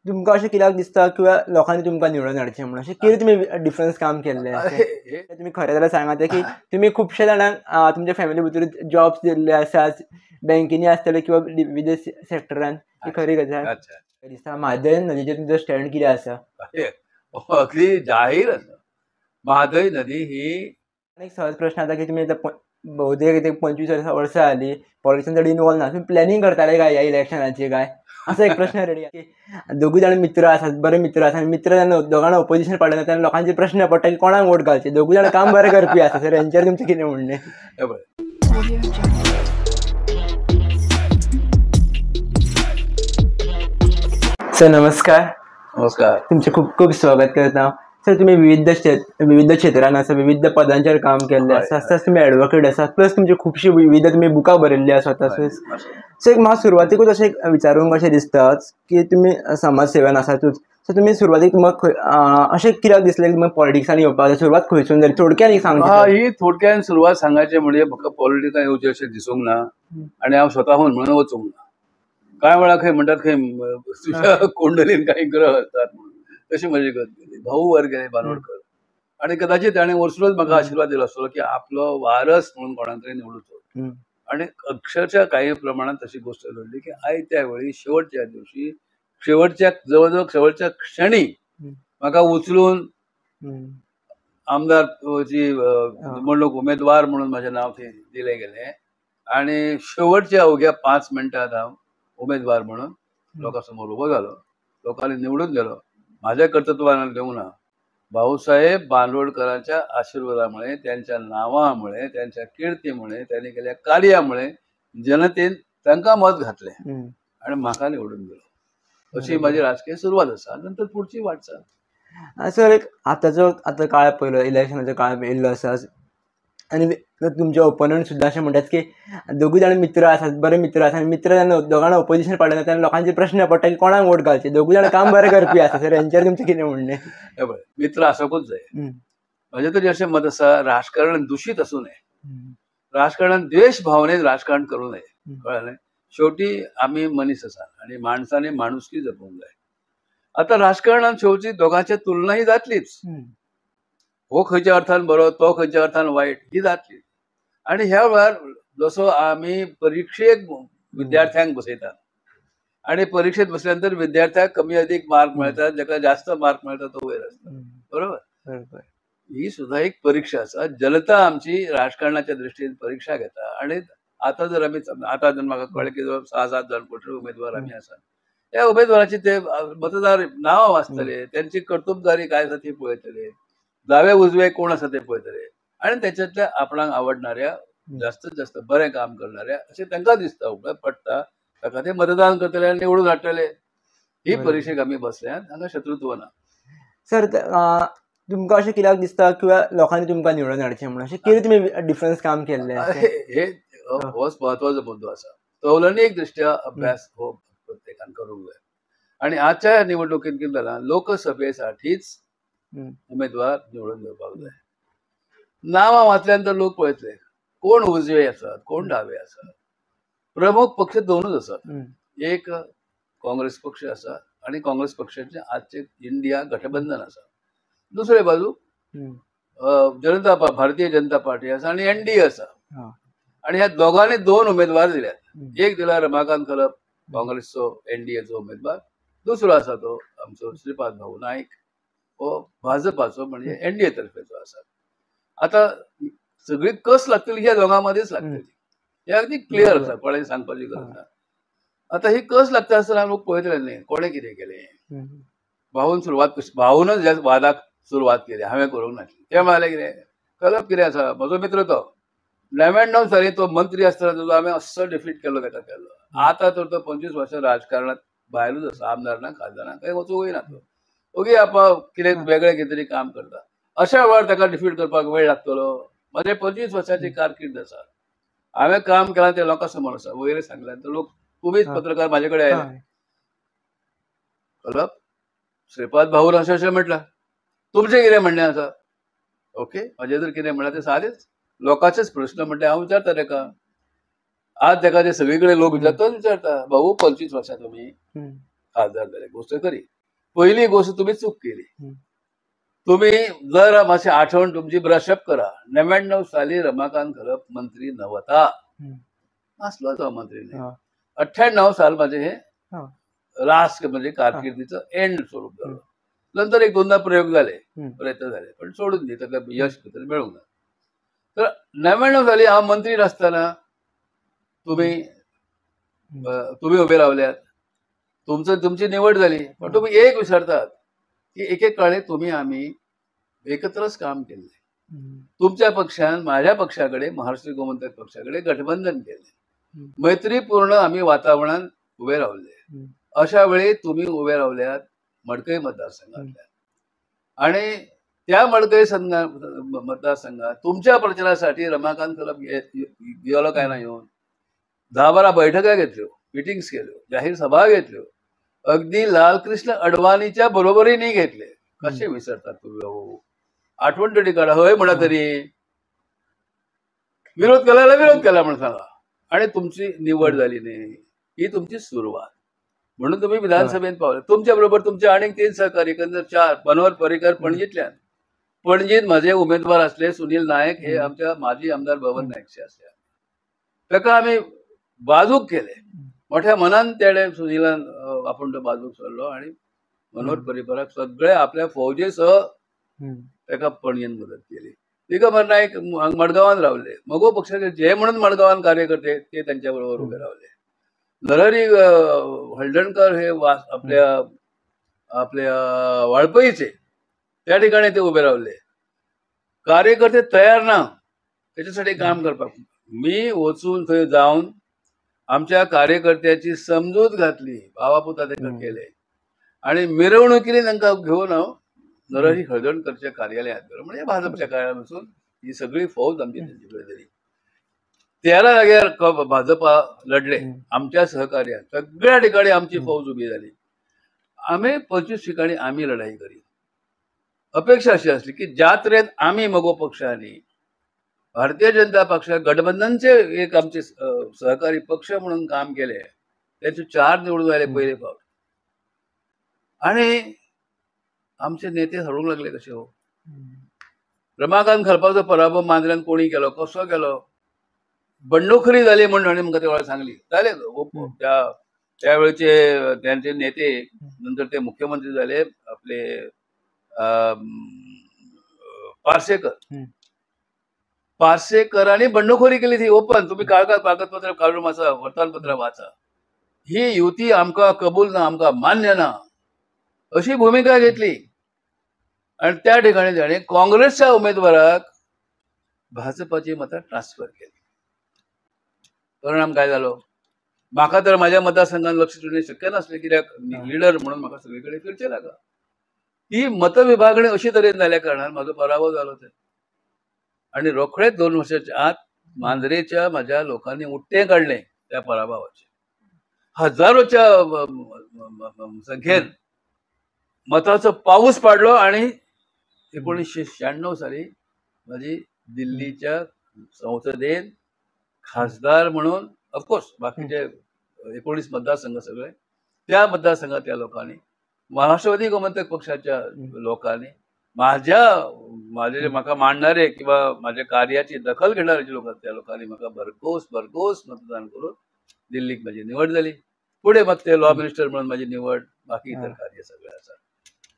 तुमकां अशें कित्याक दिसता किंवा लोकांनी तुमकां निवडून हाडचें म्हणून अशें कितें तुमी डिफरन्स काम केल्लें तुमी खरें जाल्यार सांगात की तुमी खुबशे जाणांक तुमच्या फॅमिली भितर जॉब्स दिल्ले आसात बँकेनी आसतले किंवा विविध सेक्टरान ही खरी गजाल दिसता म्हादय नदीचेर तुमचो स्टँड कितें आसा अगदी जाहीर आसा म्हादय नदी ही एक सहज प्रश्न आता की तुम्ही बहुतेक 25 वर्सां जाली पॉलिटिक्सान इन्वॉल्व ना तुम्ही प्लॅनिंग करताले काय ह्या इलेक्शनाची काय असा एक प्रश्न रेडी आहे की दोघी जण मित्र आसात बरे मित्र आसात मित्र दोघांना ऑपोजिशन पडना तेन्ना लोकांचे प्रश्न पडटा की कोणाक वोट घालचे दोघी जण काम बरें करपी आसा सर हेंचेर तुमचें कितें म्हणणें सर नमस्कार नमस्कार तुमचे खूप खूप स्वागत करता सर तुम्ही विविध क्षेत्रांत आसा विविध पदांचेर काम केल्लें आसा तुम्ही एडवोकेट आसात प्लस तुमची खुबशी विविध तुम्ही बुकां बरयल्लीं आसात सो म्हाका सुरवातीकूच अशें विचारूंक अशें दिसता की तुमी समाज सेवेन आसातूच सो तुमी सुरवातीक म्हाका अशें कित्याक दिसलें की तुमकां पॉलिटिक्सांत येवपाक सुरवात खंयसून जाली थोडक्यान एक सांगता ही थोडक्यान सुरवात सांगायची म्हणजे म्हाका पॉलिटिकान येवचें अशें दिसूंक ना आनी हांव स्वताहून म्हणून वचूंक ना कांय वेळा खंय म्हणटात खंय तुज्या कुंडलीन काही ग्रह असतात तशी म्हजी गत गेली भाऊ वर गेले बांदोडकर आणि कदाचित ताणें वर्सुनच म्हाका आशिर्वाद दिलो आसलो की आपलो वारस म्हणून कोणाक तरी निवडूचो आणि अक्षरशः काही प्रमाणात तशी गोष्ट घडली की आयत्या वेळी शेवटच्या दिवशी जवळजवळ शेवटच्या क्षणी म्हाका उचलून आमदार निवडणूक उमेदवार म्हणून माझे नाव ते दिले गेले आणि शेवटच्या अवघ्या 5 मिनटात हांव उमेदवार म्हणून लोकांसमोर उभो जालो लोकांनी निवडून गेलो माझ्या कर्तृत्वान देऊ ना भाऊसाहेब बांदोडकरांच्या आशीर्वादामुळे त्यांच्या नावामुळे त्यांच्या कीर्तीमुळे त्यांनी केल्या कार्यामुळे जनतेन तांकां मत घातले आणि म्हाका निवडून गेलो अशी माझी राजकीय सुरवात आसा नंतर पुढची वाटचाल सर एक आता काळ पयलो इलेक्शनाचो काळ येयल्लो आसा आनी तुमचे ओपोनंट सुद्दां अशें म्हणटात की दोगूय जाण मित्र आसात बरे मित्र आसात मित्र दोघांना ऑपोजिशन पडना तेन्ना लोकांचे प्रश्न पडटा की कोणाक वोट घालचे दोगूय जाण काम बरें करपी आसा सर हेंचेर तुमचें कितें म्हणणें मित्र आसोकूच जाय म्हजें तरी अशें मत आसा राजकारण दूषित आसूं नये राजकारणान द्वेष भावनेन राजकारण करूं नये कळ्ळें शेवटी आमी मनीस आसा आनी माणसांनी माणुसकी जपूंक जाय आता राजकारणात शेवटी दोघांची तुलना ही जातलीच हो खंयच्या अर्थान बरो तो खंयच्या अर्थान वायट ही जातली आणि ह्या वेळार जसो आमी परीक्षेक विद्यार्थ्यांक बसयतात आणि परीक्षेत बसल्यानंतर विद्यार्थ्यांक कमी अधिक मार्क मेळतात जाका जास्त मार्क मेळटा तो वयर आसता बरोबर ही सुद्धा एक परीक्षा आसा जनता आमची राजकारणाच्या दृश्टीन परीक्षा घेता आणि आता जर आमी आता जर म्हाका कळ्ळें की 6-7 जाण कुठले उमेदवार आमी आसा त्या उमेदवाराची ते मतदार नांव वाचतले त्यांची कर्तुबदारी काय आसा ती पळयतले दावे उजवे कोण आसा ते पळयतले आणि त्याच्यातल्या आपणाक आवडणाऱ्या जास्तीत जास्त बरें काम करणाऱ्या अशें तांकां दिसता उपकार पडटा ताका ते मतदान करतले आनी निवडून हाडटले ही परीक्षेक आमी बसल्यात हांगा शत्रुत्व ना सर तुमकां अशें कित्याक दिसता किंवा लोकांनी तुमकां निवडून हाडचें म्हणून अशें कितें तुमी डिफरन्स काम केल्लें हे होच म्हत्वाचो मुद्दो आसा तौलनीक दृश्ट्या अभ्यास हो प्रत्येकान करूंक जाय आणि आजच्या निवडणुकीत कितें जालां लोकसभेसाठीच उमेदवार निवडून येवपाक जाय नांवां वाचल्यानंतर लोक पळयतले कोण उजवे आसात कोण दावे आसात प्रमुख पक्ष दोनूच आसात एक काँग्रेस पक्ष आसा आणि काँग्रेस पक्षाचे आजचे इंडिया गठबंधन आसा दुसरे बाजू भारतीय जनता पार्टी आसा आणि एनडीए आसा आणि ह्या दोघांनी 2 उमेदवार दिल्यात एक दिला रमाकांत खलप काँग्रेसचो एनडीएचो उमेदवार दुसरो आसा तो आमचो श्रीपाद भाऊ नाईक हो भाजपाचो म्हणजे एनडीए तर्फेचो आसा आता सगळी कस लागतली ह्या दोघांमध्येच लागतली हे अगदी क्लियर आसा कोणें सांगपाची गरज ना आता ही कस लागता आसतना लोक पळयतले न्ही कोणें कितें केलें भाऊनच वादाक सुरवात केली हांवें करूंक नासली ते म्हणाले कितें कलप कितें आसा म्हजो मित्र तो 99 साली तो मंत्री आसतना तुजो हांवें असो डिफीट केलो ताका केल्लो आता तर तो 25 वर्सां राजकारणात भायरूच आसा आमदार ना खासदार ना काही वचूंक वयना तो ओगी आपा कितें वेगळें कितें तरी काम करता अशा वेळार ताका डिफीट करपाक वेळ लागतलो म्हजे 25 वर्सांची कारकीर्द आसा हांवें काम केलां तें लोकां समोर आसा वगैरे सांगल्यान तर लोक खूबच पत्रकार म्हाजे कडेन आयले कळप श्रीपाद भाऊन अशें म्हटलां तुमचें कितें म्हणणें आसा ओके म्हाजें जर कितें म्हणल्यार तें सादेंच लोकांचेच प्रश्न म्हणटे हांव विचारता ताका आज ताका जे सगळी कडेन लोक विचारता तोच विचारता भाऊ 25 वर्सां तुमी खासदार जाले गोश्ट खरी पहिली गोष्ट तुम्ही चूक केली. तुम्ही जर मातशी आठवण तुमची ब्रशअप करा. 99 साली रमाकांत खलप मंत्री नव्हता, असलो तो मंत्री नाही. 98 साल माझे हे लास्ट म्हणजे कारकिर्दीचं एंड स्वरूप झालं. नंतर एक दोनदा प्रयोग झाले, प्रयत्न झाले, पण सोडून दे, त्याला यश मिळवून. तर 99 साली हा मंत्री नसताना तुम्ही उभे राहिल्यात, तुमची निवड झाली. पण तुम्ही एक विसरतात की एकेकाळी तुम्ही आम्ही एकत्रच काम केले. तुमच्या पक्षान माझ्या पक्षाकडे, महाराष्ट्र गोमंतक पक्षाकडे गठबंधन केले. मैत्रीपूर्ण आम्ही वातावरणात उभे राहिले. अशा वेळी तुम्ही उभे राहिल्यात मडकई मतदारसंघातल्या, आणि त्या मडकई मतदारसंघात तुमच्या प्रचारासाठी रमाकांत खलप गेलो काय नाही येऊन 10-12 बैठका घेतल्यो, मिटिंग्स केल्यो, जाहीर सभा घेतल्यो, अगदी लालकृष्ण अडवाणीच्या बरोबरीने घेतले. कसे विसरतात तुम्ही हो? आठवण तरी काढा. होय म्हणा तरी विरोध केला म्हणून सांगा, आणि तुमची निवड झाली नाही. ही तुमची सुरुवात. म्हणून तुम्ही विधानसभेत पावले. तुमच्या बरोबर तुमचे अनेक 3 सहकारी, एकंदर 4. मनोहर पर्रीकर पणजीतल्यान. पणजीत माझे उमेदवार असले सुनील नायक, हे आमच्या माजी आमदार बबन नायकचे असले. ताका आम्ही बाजूक केले. मोठ्या मनान तेडे सुनीलान आपण तो बाजूक सरलो, आणि मनोहर पर्रीकराक सगळे आपल्या फौजेसह ताका पणजेन मदत केली. दिगंबर नायक मडगावान रावले. मगो पक्षाचे जे म्हणून मडगावान कार्यकर्ते ते त्यांच्या बरोबर उभे रावले. नरहरी हळदणकर हे आपल्या वाळपईचे, त्या ठिकाणी ते उभे राहिले. कार्यकर्ते तयार ना त्याच्यासाठी काम करपाक. मी वचून थंय जाऊन आमच्या कार्यकर्त्याची समजूत घातली, भावापुता ताका केले, आणि मिरवणुकीने तांकां घेऊन हांव नरहरी हळदणकरच्या कार्यालयात गेलो. म्हणजे भाजपच्या कार्यालयातून ही सगळी फौज आमची त्यांच्याकडे दिली. 13 जाग्यार भाजपा लढले. आमच्या सहकार्यात सगळ्या ठिकाणी आमची फौज उभी झाली. आम्ही 25 ठिकाणी आम्ही लढाई करी. अपेक्षा अशी असली की ज्या तरेन आम्ही मगो पक्षाने भारतीय जनता पक्ष गठबंधनचे एक आमचे सहकारी पक्ष म्हणून काम केले, त्याचे 4 निवडून आले पहिले फावट. आणि आमचे नेते हरवूंक लागले कसे हो. रमाकांत खलपाचो पराभव मांद्र्यान कोणी केलो, कसो केलो, बंडखोरी झाली म्हणून हांणी म्हाका तेवढा सांगली. जाले त्यावेळेचे त्यांचे नेते, नंतर ते मुख्यमंत्री झाले आपले पार्सेकरांनी बंडखोरी केली. ती ओपन, तुम्ही कागदपत्र काढून वाचा, वर्तमानपत्र वाचा. ही युती आमका कबूल ना, आमका मान्य ना, अशी भूमिका घेतली. आणि त्या ठिकाणी त्याने काँग्रेसच्या उमेदवाराक भाजपाची मतं ट्रान्सफर केली. परिणाम काय झालो? म्हाका तर माझ्या मतदारसंघात लक्ष ठेवणे शक्य नसले, कित्याक लीडर म्हणून म्हाका सगळीकडे फिरचे लागा. ही मतविभागणी अशी तरेन जाल्या कारणान म्हाजो पराभव झालो ते. आणि रोखडेच 2 वर्षाच्या आत मांद्रेच्या माझ्या लोकांनी उठ्ठे काढले त्या पराभवाचे. हजारोच्या संख्येन मताचो पाऊस पाडलो, आणि 1996 साली माझी दिल्लीच्या संसदेत खासदार म्हणून, ऑफकोर्स बाकीचे 19 मतदारसंघ सगळे, त्या मतदारसंघात त्या लोकांनी, महाराष्ट्रवादी गोमंतक पक्षाच्या लोकांनी, म्हाका मांडणारे किंवा माझ्या कार्याची दखल घेणारे जे लोक, त्या लोकांनी म्हाका भरघोस मतदान करून दिल्लीक माझी निवड झाली. पुढे मग ते लॉ मिनिस्टर म्हणून माझी निवड, बाकी इतर कार्य सगळे आसा.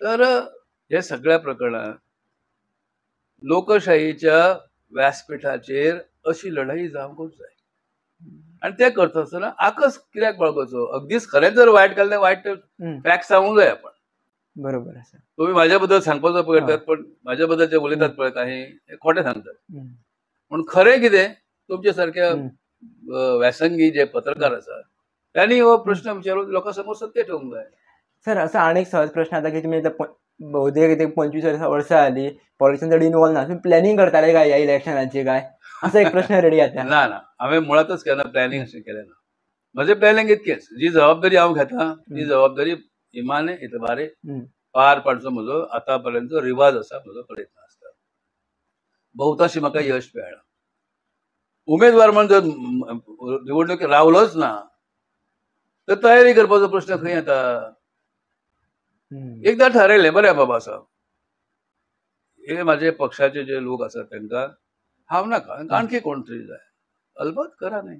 तर हे सगळ्या प्रकरणात लोकशाहीच्या व्यासपीठाचेर अशी लढाई जावंकूच जाय. आणि ते करता आसतना आकस कित्याक बाळगोवचो? अगदीच खरेंच जर वायट केलें, वायट फॅक्ट सांगूंक जाय आपण. बरोबर आसा. तुम्ही माझ्या बद्दल सांगपाचो पळयतात, पण माझ्या बद्दल जे उलयतात पळय काही खोटे सांगतात. पण खरें कितें? तुमच्या सारख्या व्यासंगी जे पत्रकार आसात त्यांनी हो प्रश्न विचारून लोकांसमोर सत्य ठेवूंक जाय. सर, असा अनेक सहज प्रश्न आता की तुम्ही बहुतेक 25 वर्सां आली पॉलिटिक्सान इन्वॉल्व ना, तुम्ही प्लॅनिंग करताले काय या इलेक्शनाची काय, असा एक प्रश्न रेडी आता? ना, हांवें मुळातच केन्ना प्लॅनिंग अशें केलें ना. म्हजें प्लॅनिंग इतकेंच, जी जबाबदारी हांव घेता ती जबाबदारी इमाने इतबारे पार पाडचो म्हजो आतापर्यंत रिवाज आसा, म्हजो प्रयत्न आसता. बहुतांशी म्हाका यश मेळ्ळां. उमेदवार म्हणून जर निवडणुकीत रावलोच ना तर तयारी करपाचो प्रश्न खंय येता? एकदा ठरयलें बरें बाबा साहेब, हे माझे पक्षाचे जे लोक असतात त्यांना हांव नाका, आणखी कोण तरी जाय, अलबत्त करा न्ही.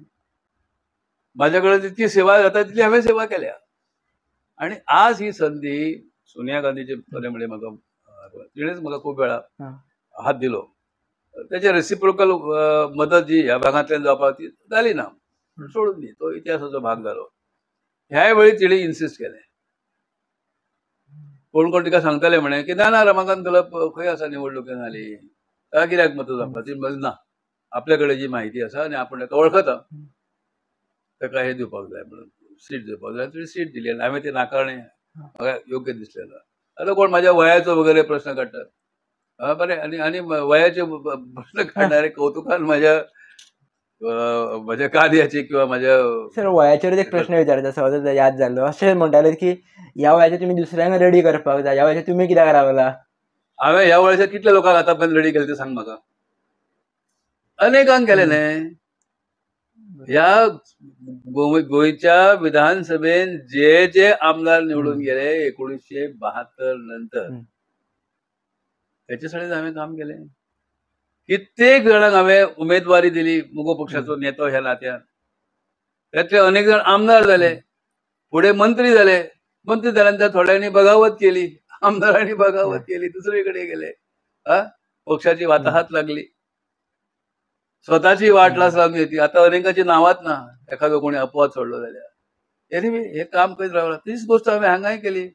माझ्याकडे जितकी सेवा जाता तितली हांवें सेवा केल्या. आणि आज ही संधी सोनिया गांधीचे बरें म्हणजे म्हाका तिणेच म्हाका खूब वेळा हात दिलो. त्याचे रेसिप्रोकल मदत जी ह्या भागांतल्यान जावपाक ती जाली ना, सोडून दी, तो इतिहासाचो भाग जालो. ह्या वेळी तिणे इन्सिस्ट केलें. कोण कोण तिका सांगताले म्हणे की ना रमाकांत कलप खंय आसा निवडणुकेन हाली, ताका कित्याक मत जावपाक. ती म्हणली ना, आपल्याकडे जी माहिती आसा आनी आपूण ताका वळखता, ताका हे दिवपाक जाय म्हणून, सीट दिवपाक जाय. तुवें सीट दिली आनी हांवें ती नाकारणी. म्हाका योग्य दिसलें ना. आता कोण माझ्या वयाचो वगैरे प्रश्न काडटात, बरें. आनी वयाचे प्रश्न काडणारे कौतुकान माझ्या कार्याची किंवा माझ्या सर वयाचेर एक प्रश्न विचारता सहज याद जालो. अशें म्हणटाले की ह्या वयाचेर तुमी दुसऱ्यांक रेडी करपाक जाय, ह्या वयाचेर तुमी कित्याक रावला? हांवें ह्या वयाचेर कितल्या लोकांक आतापर्यंत रेडी केले ते सांग म्हाका. अनेकांक केले न्ही. ह्या गोंयच्या विधानसभेन जे जे आमदार निवडून गेले 1972 नंतर, त्याच्यासाठी हांवें काम केलें. कित्येक जाणांक हांवें उमेदवारी दिली मुगो पक्षाचो नेतो ह्या नात्यान. त्यातले अनेक जण आमदार जाले, पुढे मंत्री जाले. मंत्री जाल्यानंतर थोड्यांनी बगावत केली, आमदारांनी बगावत केली, दुसरीकडे गेले. पक्षाची वाताहात लागली, स्वतःची वाट लावून घेतली. आता अनेकांची नावात ना, एखादो कोणी अपवाद सोडलो जाल्यार. एनिवे हे काम करीत रावला. तीच गोष्ट हांवें हांगाय केली.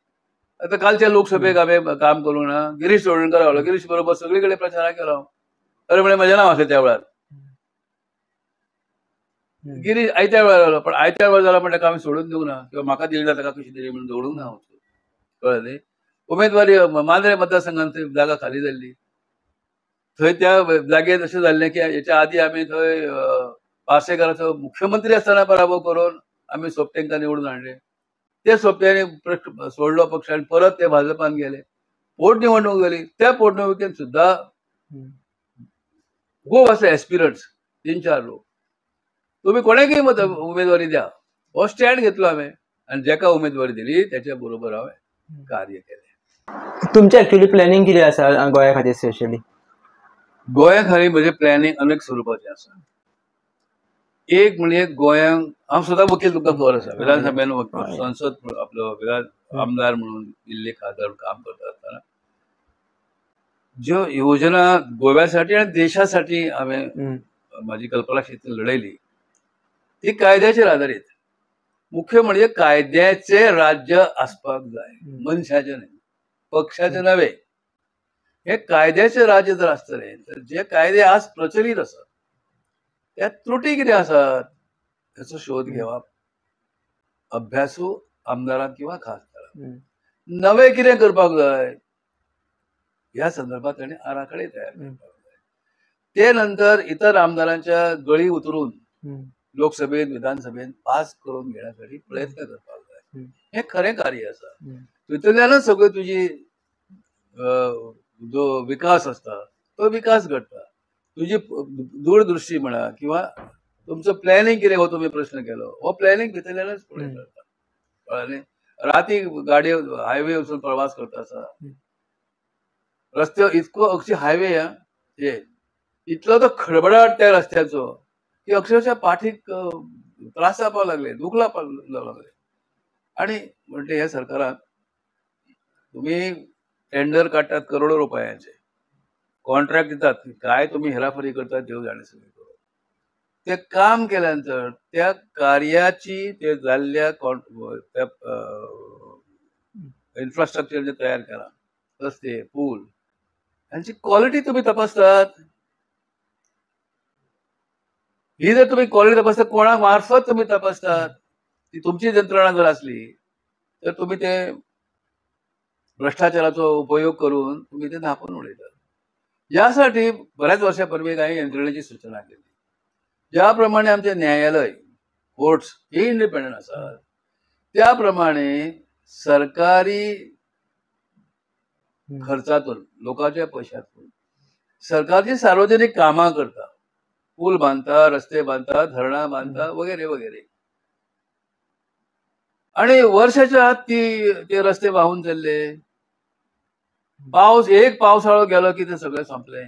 आता कालच्या लोकसभेक हांवें काम करूं ना, गिरीश चोडणकर रावलो. गिरीश बरोबर सगळीकडे प्रचाराक गेलो. अरे म्हणे म्हजें नांव आसलें त्या वेळार. गिरीश आयत्या वेळार रावलो, पण आयत्या वेळार जालो म्हणटा हांवें सोडून दिवंक ना, किंवा म्हाका दिली ना ताका कशी दिली म्हणून दवरूंक ना. कळ्ळें न्ही. उमेदवारी मांद्रे मतदारसंघात जागा खाली जाल्ली. थंय त्या जागेर अशें जाल्लें की हेच्या आदी आमी थंय पार्सेकाराचो मुख्यमंत्री आसतना पराभव करून आमी सोपटेंका निवडून हाडले. ते सोपट्यांनी सोडलो पक्ष आनी परत ते भाजपान गेले. पोटनिवडणूक जाली. त्या पोटनिवडणुकेन सुद्धा खूब असले एस्पिरंट्स, 3-4 लोक. तुम्ही कोणाकय उमेदवारी द्या, हो स्टँड घेतलो हांवें आनी जेका उमेदवारी दिली त्याच्या बरोबर हांवें कार्य केलें. तुमचें एक्चुअली प्लॅनिंग कितें आसा गोंया खातीर स्पेशली? गोंया खातीर म्हजें प्लॅनिंग अनेक स्वरुपाचें आसा. एक म्हणजे गोंयांक हांव सुद्दां वकील, तुका खबर आसा, विधानसभेन संसद आपलो आमदार म्हणून दिल्ली खासदार काम करता आसतना ज्यो योजना गोव्यासाठी आणि देशासाठी हांवें माझी कल्पना क्षेत्र लढयली ती कायद्याचेर आधारीत. मुख्य म्हणजे कायद्याचे राज्य आसपाक जाय, मनशाचे न्ही, पक्षाचे नव्हे. हे कायद्याचे राज्य जर आसतले तर जे कायदे आज प्रचलित आसात त्यात त्रुटी कितें आसात हेचो शोध घेवप अभ्यासू आमदारांक किंवा खासदारांक. नवे कितें करपाक जाय ह्या संदर्भात ताणें आराखडे तयार करपाक जाय. ते नंतर इतर आमदारांच्या गळी उतरून लोकसभेत विधानसभेत पास करून घेण्यासाठी प्रयत्न करपाक जाय. हे खरें कार्य आसा. तितूंतल्यानच सगळी तुजी जो विकास असता तो विकास घडटा. तुझी दूरदृष्टी म्हणा किंवा तुमचं प्लॅनिंग कितें हो तुम्ही प्रश्न केलो, हो प्लॅनिंग भितरल्यानच फुडें सरता. कळ्ळें. राती गाडी हायवे वचून प्रवास करता आसा, रस्त्यावर इतको अक्षी हायवे हे इतलो तो खडबडाट त्या रस्त्याचो की अक्षरशः पाठीक त्रास जावपाक लागले, दुख लागपाक लागले. आणि म्हणजे ह्या सरकाराक तुम्ही टेंडर काडटात करोडो रुपयांचे, कॉन्ट्रॅक्ट दितात, काय तुम्ही हेराफेरी करतात देव जाणे सगळे. ते काम केल्यानंतर त्या कार्याची ते जाल्ल्या इन्फ्रास्ट्रक्चर जे तयार केला, रस्ते पूल यांची क्वालिटी तुम्ही तपासतात. ही जर तुम्ही क्वालिटी तपासतात कोणा मार्फत तुम्ही तपासतात, ती तुमची यंत्रणा जर असली तर तुम्ही ते भ्रष्टाचाराचा उपयोग करून तुम्ही ते धापून उडयतात. यासाठी बऱ्याच वर्षापूर्वी काही यंत्रणेची सूचना केली. ज्याप्रमाणे आमचे न्यायालय कोर्ट्स हे इंडिपेंडंट असतात त्याप्रमाणे सरकारी खर्चातून लोकांच्या पैशातून सरकारची सार्वजनिक कामां करता, पूल बांधता, रस्ते बांधता, धरणां बांधता वगैरे वगैरे, आणि वर्षाच्या आत ते रस्ते वाहून चालले. एक पावसाळो गेलो की ते सगळं संपले.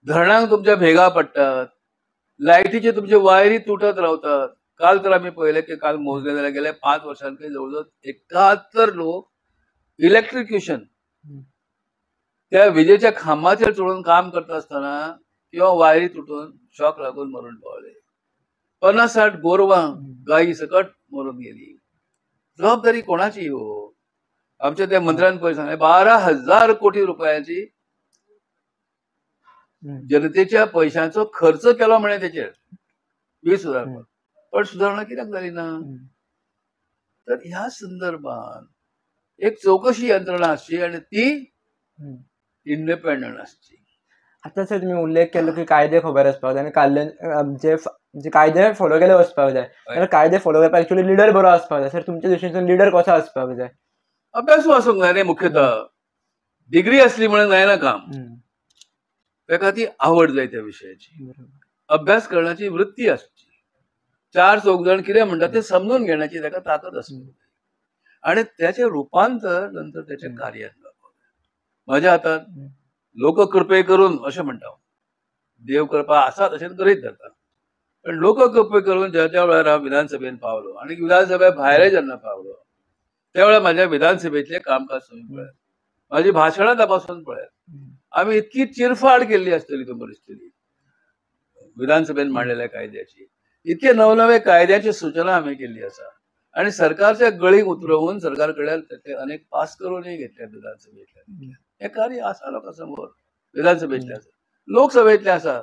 धरणांक तुमच्या भेगा पडतात, लाईटीचे तुमचे वायरी तुटत राहतात. काल तर आम्ही पहिले की काल मोजले जाल्यार गेल्या 5 वर्षांत जवळजवळ 71 लोक इलेक्ट्रिक्युशन त्या विजेच्या खांबाचेर चढून काम करता असताना किंवा वायरी तुटून शॉक लागून मरून पावले. 50-60 गोरवां गायी सकट मरून गेली. जबाबदारी कोणाची हो? आमच्या त्या मंत्र्यान पळय सांगले 12,000 कोटी रुपयांची जनतेच्या पैशांचो खर्च केलो म्हणे त्याचेर वीज सुधारपाक, पण सुधारणा कित्याक जाली ना? तर ह्या संदर्भात एक चौकशी यंत्रणा आसची आणि ती इंडिपेंडंट आसची. आता सर तुम्ही उल्लेख केलो की कायदे खबर आसपाक जाय आणि जे कायदे फॉलो केले वचपाक जाय. जाल्यार कायदे फॉलो करपाक एक्चुअली लिडर बरो आसपाक जाय. सर तुमच्या दृश्टीन लिडर कसो आसपाक जाय? अभ्यासू आसूंक जाय न्ही. मुख्यतः डिग्री असली म्हणून जायना काम. ताका ती आवड जाय त्या विशयाची, अभ्यास करण्याची वृत्ती असची, 4 चौग जाण कितें म्हणतात ते समजून घेण्याची ताका ताकद असली आणि त्याचे रूपांतर नंतर त्याच्या कार्यात जावप. माझ्या हातात लोककृपे करून अशें म्हणटा, देव कृपा आसा तशें करीत जाता, पण लोककृपे करून ज्या वेळार हांव विधानसभेन पावलो आणि विधानसभे भायर जेन्ना पावलो त्या वेळार माझ्या विधानसभेतले कामकाज तुम्ही पळयात, माझी भाशणां तपासून पळयात. आम्ही इतकी चिरफाड केल्ली आसतली ती परिस्थिती विधानसभेन मांडलेल्या कायद्याची. इतके नवनवे कायद्याची सूचना आम्ही केल्ली आसा आणि सरकारच्या गळीक उतरवून सरकार कडल्यान ते अनेक पास करूनय घेतल्या विधानसभेतल्या. हे कार्य आसा लोकां समोर विधानसभेतले आसा, लोकसभेतले आसा,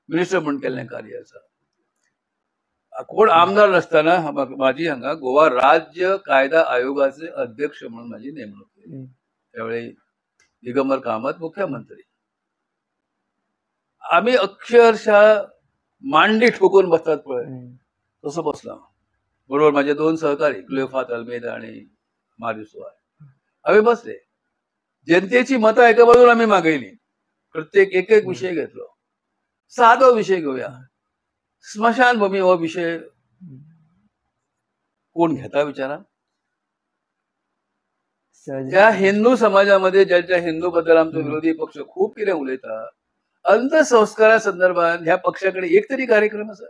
मिनिस्टर म्हणून केल्लें कार्य आसा. कोण आमदार नसताना माझी हांगा गोवा राज्य कायदा आयोगाचे अध्यक्ष म्हणून माझी नेमणूक केली. त्यावेळी दिगंबर कामत मुख्यमंत्री. आम्ही अक्षरशः मांडी ठोकून बसतात पळय तसो बसलो. बरोबर माझे 2 सहकारी क्लिओफात अल्मेदा आणि मारियो सुआर. आम्ही बसले, जनतेची मतं एका बाजूला आम्ही मागयली, प्रत्येक एक विषय घेतलो. साधो विषय घेऊया, स्मशानभूमी हो विषय कोण घेता विचारा? त्या हिंदू समाजामध्ये ज्यांच्या हिंदू बद्दल आमचा विरोधी पक्ष खूप कितें उलयता, अंत्यसंस्कारा संदर्भात ह्या पक्षाकडे एक तरी कार्यक्रम आसा?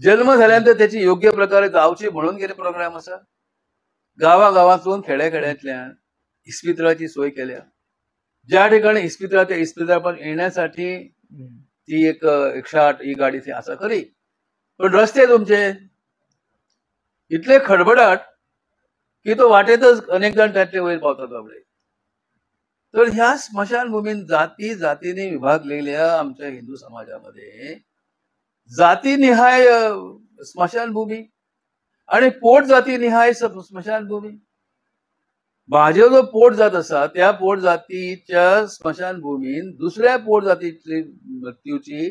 जन्म झाल्यानंतर त्याची योग्य प्रकारे जावची म्हणून कितें प्रोग्राम आसा? गावागावातून खेड्याखेड्यातल्यान इस्पितळाची सोय केल्या. ज्या ठिकाणी इस्पितळ त्या इस्पितळापर्यंत येण्यासाठी ती एक 108 ही गाडी ती आसा खरी, पण रस्ते तुमचे इतले खडबडाट की तो वाटेतच अनेक जण त्यातले वयर पावतात बाबडे. तर ह्या स्मशानभूमीन जातीने विभागलेल्या आमच्या हिंदू समाजामध्ये जातीनिहाय स्मशानभूमी आणि पोट जातीनिहाय स्मशानभूमी. भाजप जो पोट जात असा त्या पोट जातीच्या स्मशानभूमीन दुसऱ्या पोट जातीची मृत्यूची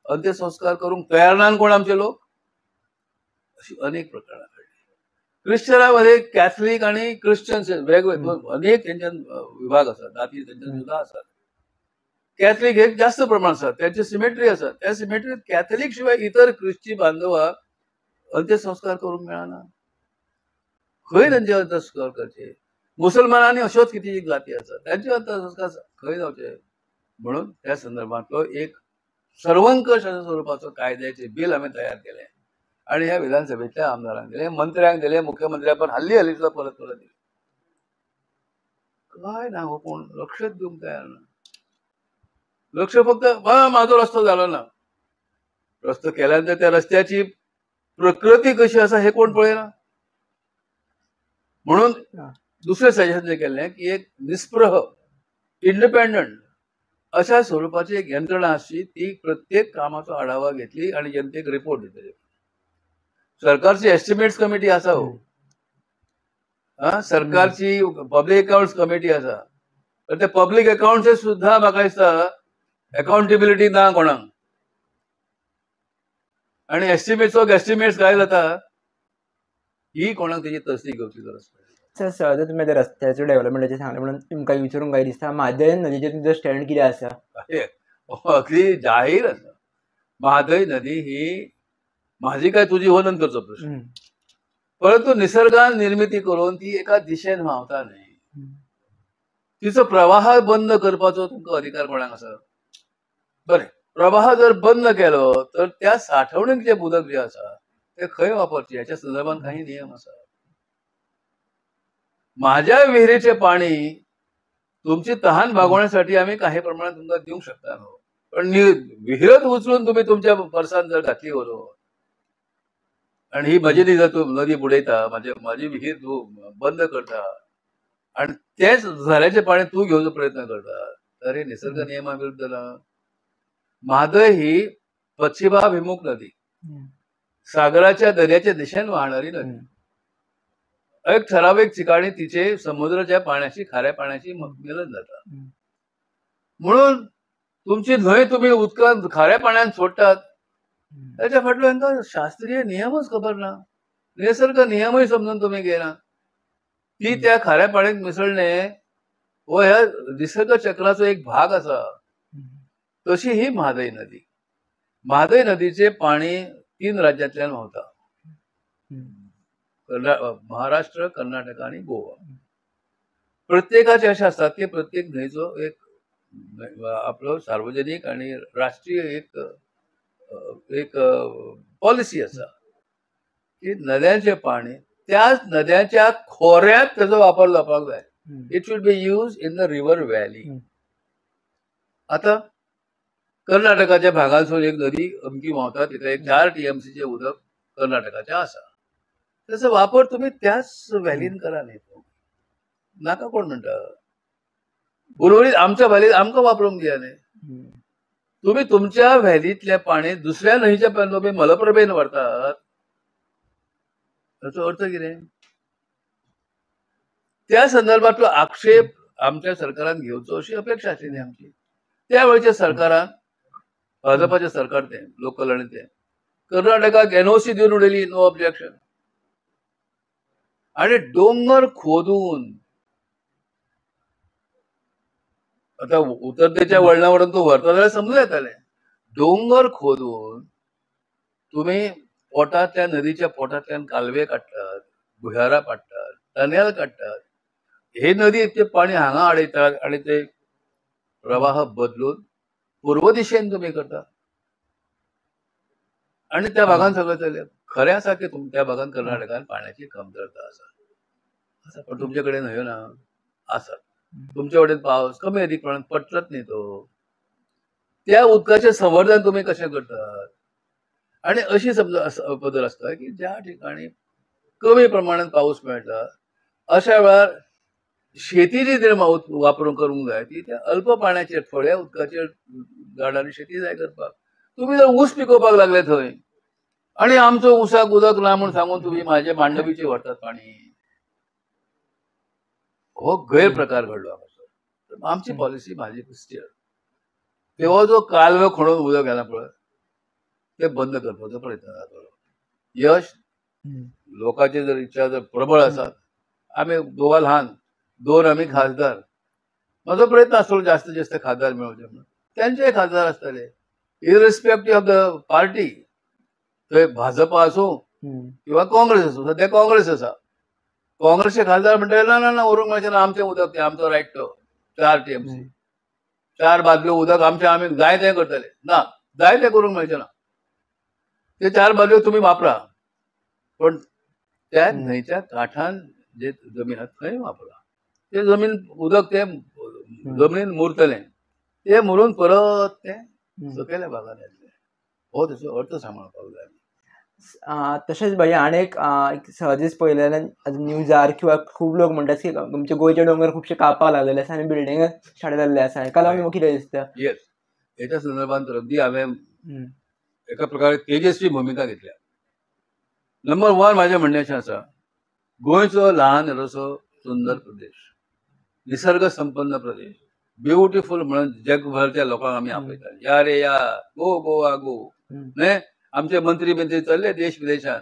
अंत्यसंस्कार करूंक तयार ना कोण आमचे लोक. अशी अनेक प्रकरणां घडली. ख्रिश्चनामध्ये कॅथलिक आणि ख्रिश्चन वेगवेगळे अनेक त्यांच्या विभाग असतात, जाती त्यांच्या सुद्धा असतात. कॅथलिक हे जास्त प्रमाण असतात, त्यांची सिमेट्री असतात. त्या सिमेट्रीत कॅथलिक शिवाय इतर ख्रिस्ती बांधवांक अंत्यसंस्कार करूंक मेळना. खंय त्यांचे अंत्यसंस्कार करचे? मुसलमानांनी अश्योच किती जाती असतात, त्यांचे अंत्यसंस्कार खंय जावचे? म्हणून त्या संदर्भातलो एक सर्वंकष स्वरूपाचो कायद्याचे बिल आम्ही तयार केले आणि ह्या विधानसभेतल्या आमदारांक दिले, मंत्र्यांक दिले, मुख्यमंत्र्या पण हल्ली सुद्धा परत दिले. काय ना हो, कोण लक्षच देऊंक तयार ना. लक्ष फक्त माझो रस्तो झालो ना, रस्तो केल्यानंतर त्या रस्त्याची प्रकृती कशी असा हे कोण पळयना. म्हणून दुसरे सजेशन जे केले की एक निस्पृह इंडिपेंडंट अशा स्वरूपाची एक यंत्रणा असची, ती प्रत्येक कामाचा आढावा घेतली आणि जनतेक रिपोर्ट दितली. सरकारची एस्टिमेट्स कमिटी आसा हो, सरकारची पब्लिक अकाउंट्स कमिटी आसा, पण त्या पब्लिक अकाउंट्स सुद्धा म्हाका दिसता अकाउंटेबिलिटी ना कोणाक. आणि एस्टिमेट्स काय जाता ही कोणाक त्याची तसदी घेवची गरज पडटा. सर सहज तुम्ही त्या रस्त्याचे डेव्हलपमेंटाचे सांगले म्हणून तुमकां विचारूंक काय दिसता, म्हादय नदीचेर तुमचो स्टँड कितें आसा? अगदी जाहीर आसा. म्हादय नदी ही माझी काय तुझी हो नंतरचो प्रश्न. परंतु निसर्गान निर्मिती करून ती एका दिशेन व्हांवता न्ही, तिचो प्रवाह बंद करपाचो तुमकां अधिकार कोणाक आसा? बरें, प्रवाह जर बंद केलो तर त्या साठवणूक जे उदक जे आसा ते खंय वापरचे ह्याच्या संदर्भात काही नियम आसा. माझ्या विहिरीचे पाणी तुमची तहान भागवण्यासाठी आम्ही काही प्रमाणात तुमकां दिवंक शकता न्हू, पण विहिरच उचलून तुम्ही तुमच्या पर्सान जर घातली व्हरून आणि ही माझी नदी बुडयता, माझी विहीर तू बंद करता आणि तेच झऱ्याचे पाणी तू घेवचो प्रयत्न करता, तर हे निसर्ग नियमाविरुद्ध ना. म्हादय ही पश्चिमाभिमुख नदी, सागराच्या दर्याच्या दिशेने वाहणारी नदी. एक ठराविक ठिकाणी तिचे समुद्राच्या पाण्याशी खाऱ्या पाण्याशी मिलन जाता. म्हणून तुमची न्हंय तुम्ही उदकांत खाऱ्या पाण्यात सोडटात, त्याच्या फाटलो हांकां शास्त्रीय नियमच खबर ना, निसर्ग नियमय समजून तुम्ही घेना. ती त्या खाऱ्या पाण्यात मिसळणे हो ह्या निसर्ग चक्राचो एक भाग आसा. तशी ही म्हादय नदी. म्हादय नदीचे पाणी 3 राज्यांतल्यान व्हांवता, महाराष्ट्र, कर्नाटक आणि गोवा. प्रत्येकाचे असे असतात की प्रत्येक न्हंयचो एक आपलो सार्वजनिक आणि राष्ट्रीय एक पॉलिसी आसा की नद्यांचे पाणी त्याच नद्यांच्या खोऱ्यात त्याचा वापर जावपाक जाय. It should be use in the river valley. आता कर्नाटकाच्या भागांसून एक नदी अमकी व्हांवता, तिथे एक 4 TMC चे उदक कर्नाटकाचे आसा. त्याचा वापर तुम्ही त्याच व्हॅलीन करा न्ही, नाका कोण म्हणटा. उर्वरित आमच्या व्हॅलीत आमकां वापरूंक दिया न्ही. तुम्ही तुमच्या व्हॅलीतले पाणी दुसऱ्या न्हंयच्या तुम्ही मलप्रभेन व्हरतात, त्याचो अर्थ कितें? त्या संदर्भातलो आक्षेप आमच्या सरकारान घेवचो अशी अपेक्षा आशिल्ली आमची. त्या वेळच्या सरकारान, भाजपाचे सरकार ते लोकल आणि ते कर्नाटकाक NOC दिवन उडयली, नो ऑब्जेक्शन. आणि डोंगर खोदून, आता उतरतेच्या वळणावरून तो व्हरता जाल्यार समजूं येतालें. डोंगर खोदून तुम्ही पोटातल्या नदीच्या पोटातल्यान कालवे काडटात, भुयारा पाडटात, टनेल काडटात. हे नदी ते पाणी हांगा अडयतात आणि ते प्रवाह बदलून पूर्व दिशेन तुम्ही करता आणि त्या भागात सगळं चल्लें. खरें आसा की त्या भागात कर्नाटकात पाण्याची कमतरता आसा, पण तुमच्याकडे न्हंयो ना आसात. तुमच्या कडेन पावस कमी अधिक प्रमाणात पडटात न्ही, तो त्या उदकाचे संवर्धन तुम्ही कशें करतात. आणि अशी समजा बदल आसता की ज्या ठिकाणी कमी प्रमाणात पाऊस मेळटा अशा वेळार शेती जी वापरून करूंक जाय ती त्या अल्प पाण्याचेर, थोड्या उदकाचेर झाडांनी शेती जाय करपाक. तुम्ही जर ऊस पिकोवपाक लागले थंय आणि आमचो ऊसाक उदक ना म्हणून सांगून तुम्ही माझ्या मांडवीचे व्हरतात पाणी, हो गैरप्रकार घडलो हांगासर. आमची पॉलिसी माझी क्रिस्टियन, तेव्हा जो कालवो खणून उदक येना पळय ते बंद करपाचो प्रयत्न जातलो. यश लोकांची जर इच्छा जर प्रबळ आसात, आम्ही गोवा ल्हान 2 आम्ही खासदार, माझो प्रयत्न आसतलो जास्तीत जास्त खासदार मेळोवचे म्हणून. त्यांचे खासदार आसतले इरिस्पेक्टिव्ह ऑफ द पार्टी, थंय भाजपा आसूं किंवा काँग्रेस आसूं. सध्या काँग्रेस आसा, काँग्रेसचे खासदार म्हणटाले ना ना ना व्हरूंक मेळचें ना, आमचें उदक तें आमचो रायट तो 4 TMC 4 बादल्यो उदक आमी जाय तें करतले ना, जाय तें करूंक मेळचें ना. ते 4 बादल्यो तुम्ही वापरा, पण त्या न्हंयच्या काठान जे जमीन आसा थंय वापरा. ते जमीन उदक ते जमनीन मुरतलें, ते मुरून परत ते सकयल्या भागात येतलें. हो तेचो अर्थ सांबाळपाक जाय. तशेंच भैया अनेक सहजीच पळयलेल्यान न्यूजार किंवा खूब लोक म्हणटात की तुमचे गोंयचे दोंगर खुबशे कापाक लागलेले आसा आनी बिल्डिंग शाळे जाल्ले आसा. हेका लागून कितें दिसता? येस, हेच्या संदर्भात रद्दी हांवें एका प्रकारे तेजस्वी भूमिका घेतल्या. नंबर 1 माझे म्हणणें आसा, गोंयचो ल्हान इल्लोसो सुंदर प्रदेश, निसर्ग संपन्न प्रदेश, ब्युटिफूल म्हणून जगभरच्या लोकांक आमी आपयतात. या रे या, गो गोवा गो. न्हय, आमचे मंत्री चल्ले देश विदेशान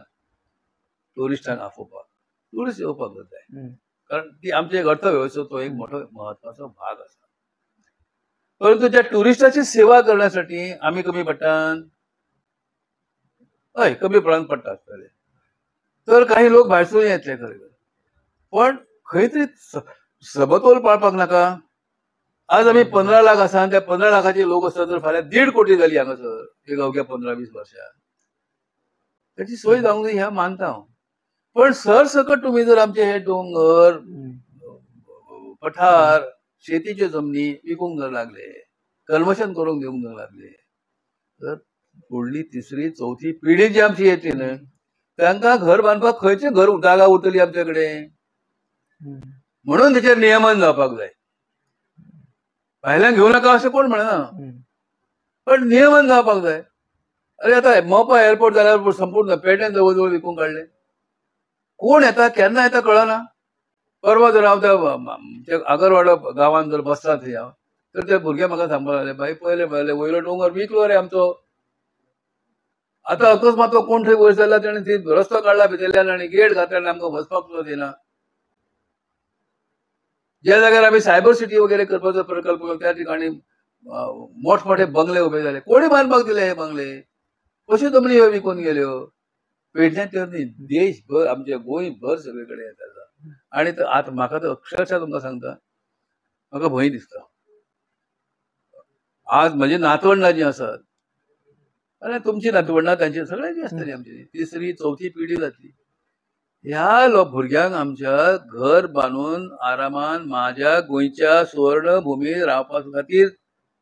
टुरिस्टांक आफोवपाक. टुरिस्ट येवपाक जाय, कारण ती आमच्या अर्थवेवस्थेचो एक मोठो महत्वाचो भाग आसा. परंतु त्या टुरिस्टाची सेवा करण्यासाठी आम्ही कमी पडटात. हय कमी प्रमाणात पडटा आसतले. तर काही लोक भायरसून येतले खरे, पण खंय तरी समतोल पाळपाक नाका. आज आम्ही 15 लाख आसा, त्या 15 लाखाचे लोक असतात तर फाल्यां 1.5 कोटी जाली हांगासर एक अवघ्या 15-20 वर्षात. त्याची सोय जावंक जाय ह्या मानता हांव. पण सरसकट तुम्ही जर आमचे हे डोंगर, पठार, शेतीचे जमनी विकूंक जर लागले, कन्वर्शन करून घेवंक जर लागले, तर फुडली 3री 4थी पिढी जी आमची येतली न्हय, तांकां घर बांदपाक खंयचे घर जागा उरतली आमचे कडेन. म्हणून तेचेर नियमन जावपाक जाय. भायल्यान घेवं नाका अशें कोण म्हणना, पण नियमन जावपाक जाय. अरे आता मोपा एअरपोर्ट जाल्यार संपूर्ण पेडण्यान जवळ जवळ विकूंक काडले. कोण येता केन्ना येता कळना. परवा जर हांव त्या आगरवाडो गांवांत जर बसता थंय हांव, तर ते भुरगे म्हाका सांगपाक लागले, बाई पयले वयलो डोंगर विकलो रे आमचो. आता अकस्मात तो कोण थंय वयर सरला, ताणें थंय रस्तो काडला भितरल्यान आनी गेट घातला आनी आमकां वचपाक सुद्दां दिना. ज्या जाग्यार आमी सायबर सिटी वगैरे करपाचो प्रकल्प केलो त्या ठिकाणी मोठमोठे बंगले उभे झाले. कोणी बांदपाक दिले हे बंगले? कश्यो जमनी ह्यो विकून गेल्यो? पेडण्यात देशभर आमचे गोंयभर सगळे कडेन येता. आणि आता म्हाका तर अक्षरशः तुमकां सांगता, म्हाका भंय दिसता. आज म्हजी नातवंडां जीं आसात, आनी तुमची नातवंडां तांची सगळ्यांची आसतली आमची 3री 4थी पिढी जातली. ह्या भुरग्यांक आमच्या घर बांदून आरामान माझ्या गोंयच्या सुवर्ण भूमीत रावपा खातीर